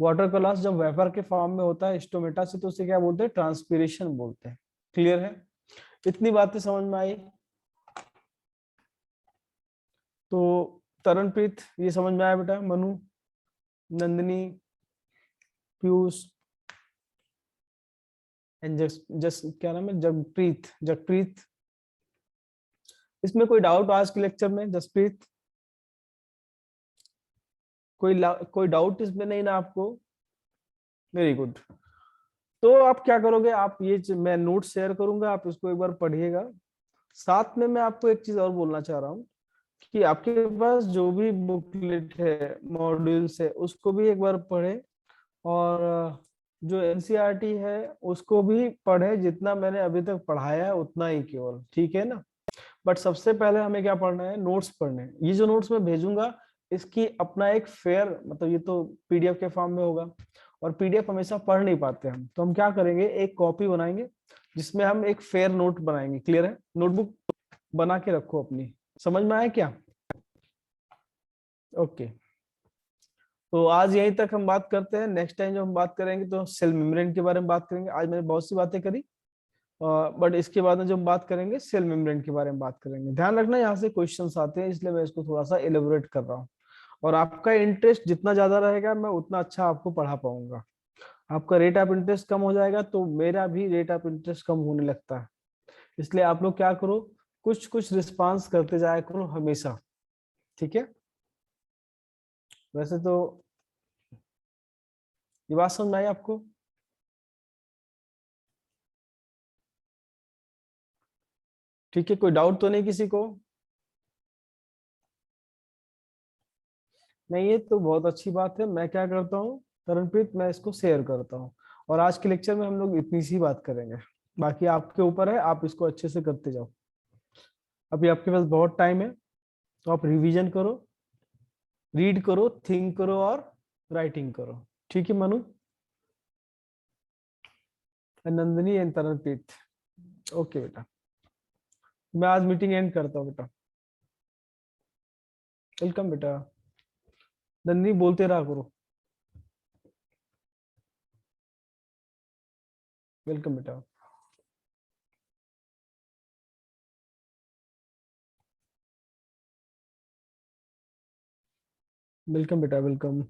वाटर का लॉस जब वेपर के फॉर्म में होता है स्टोमेटा से, तो उसे क्या बोलते हैं? ट्रांसपीरेशन बोलते हैं। क्लियर है? इतनी बातें समझ में आई? तो तरनप्रीत ये समझ में आया बेटा? मनु, नंदिनी, पीयूष एंड जस क्या नाम है, जगप्रीत, जगप्रीत, इसमें कोई डाउट आज के लेक्चर में? जसप्रीत, कोई डाउट इसमें नहीं ना आपको? Very good. तो आप क्या करोगे, आप मैं नोट शेयर करूंगा, आप इसको एक बार पढ़िएगा। साथ में मैं आपको एक चीज और बोलना चाह रहा हूँ कि आपके पास जो भी बुकलेट है, मॉड्यूल्स है, उसको भी एक बार पढ़े। और जो एनसीईआरटी है उसको भी पढ़े, जितना मैंने अभी तक पढ़ाया है उतना ही केवल, ठीक है ना। बट सबसे पहले हमें क्या पढ़ना है, नोट्स पढ़ने हैं। ये जो नोट्स मैं भेजूंगा इसकी अपना एक फेयर, मतलब ये तो पीडीएफ के फॉर्म में होगा, और पीडीएफ हमेशा पढ़ नहीं पाते हम, तो हम क्या करेंगे, एक कॉपी बनाएंगे जिसमें हम एक फेयर नोट बनाएंगे। क्लियर है? नोटबुक बना के रखो अपनी। समझ में आया क्या? ओके। तो आज यहीं तक हम बात करते हैं। नेक्स्ट टाइम जब हम बात करेंगे तो सेल मेम्ब्रेन के बारे में बात करेंगे। आज मैंने बहुत सी बातें करी, बट इसके बाद में जब हम बात करेंगे सेल मेम्ब्रेन के बारे में बात करेंगे। ध्यान रखना यहाँ से क्वेश्चंस आते हैं, इसलिए मैं इसको थोड़ा सा एलेबोरेट कर रहा हूँ। और आपका इंटरेस्ट जितना ज्यादा रहेगा मैं उतना अच्छा आपको पढ़ा पाऊंगा। आपका रेट ऑफ इंटरेस्ट कम हो जाएगा तो मेरा भी रेट ऑफ इंटरेस्ट कम होने लगता है। इसलिए आप लोग क्या करो, कुछ कुछ रिस्पांस करते जाया करो हमेशा, ठीक है। वैसे तो ये बात समझ में आई आपको? ठीक है, कोई डाउट तो नहीं किसी को? नहीं, ये तो बहुत अच्छी बात है। मैं क्या करता हूँ तरनप्रीत, मैं इसको शेयर करता हूँ। और आज के लेक्चर में हम लोग इतनी सी बात करेंगे, बाकी आपके ऊपर है, आप इसको अच्छे से करते जाओ। अभी आपके पास बहुत टाइम है, तो आप रिवीजन करो, रीड करो, थिंक करो और राइटिंग करो। ठीक है मनु, नंदिनी एंड तरनप्रीत? ओके बेटा, मैं आज मीटिंग एंड करता हूँ बेटा। वेलकम बेटा। नंदिनी बोलते रहा करो। वेलकम बेटा। वेलकम बेटा, वेलकम।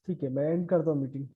ठीक है, मैं एंड करता हूँ मीटिंग।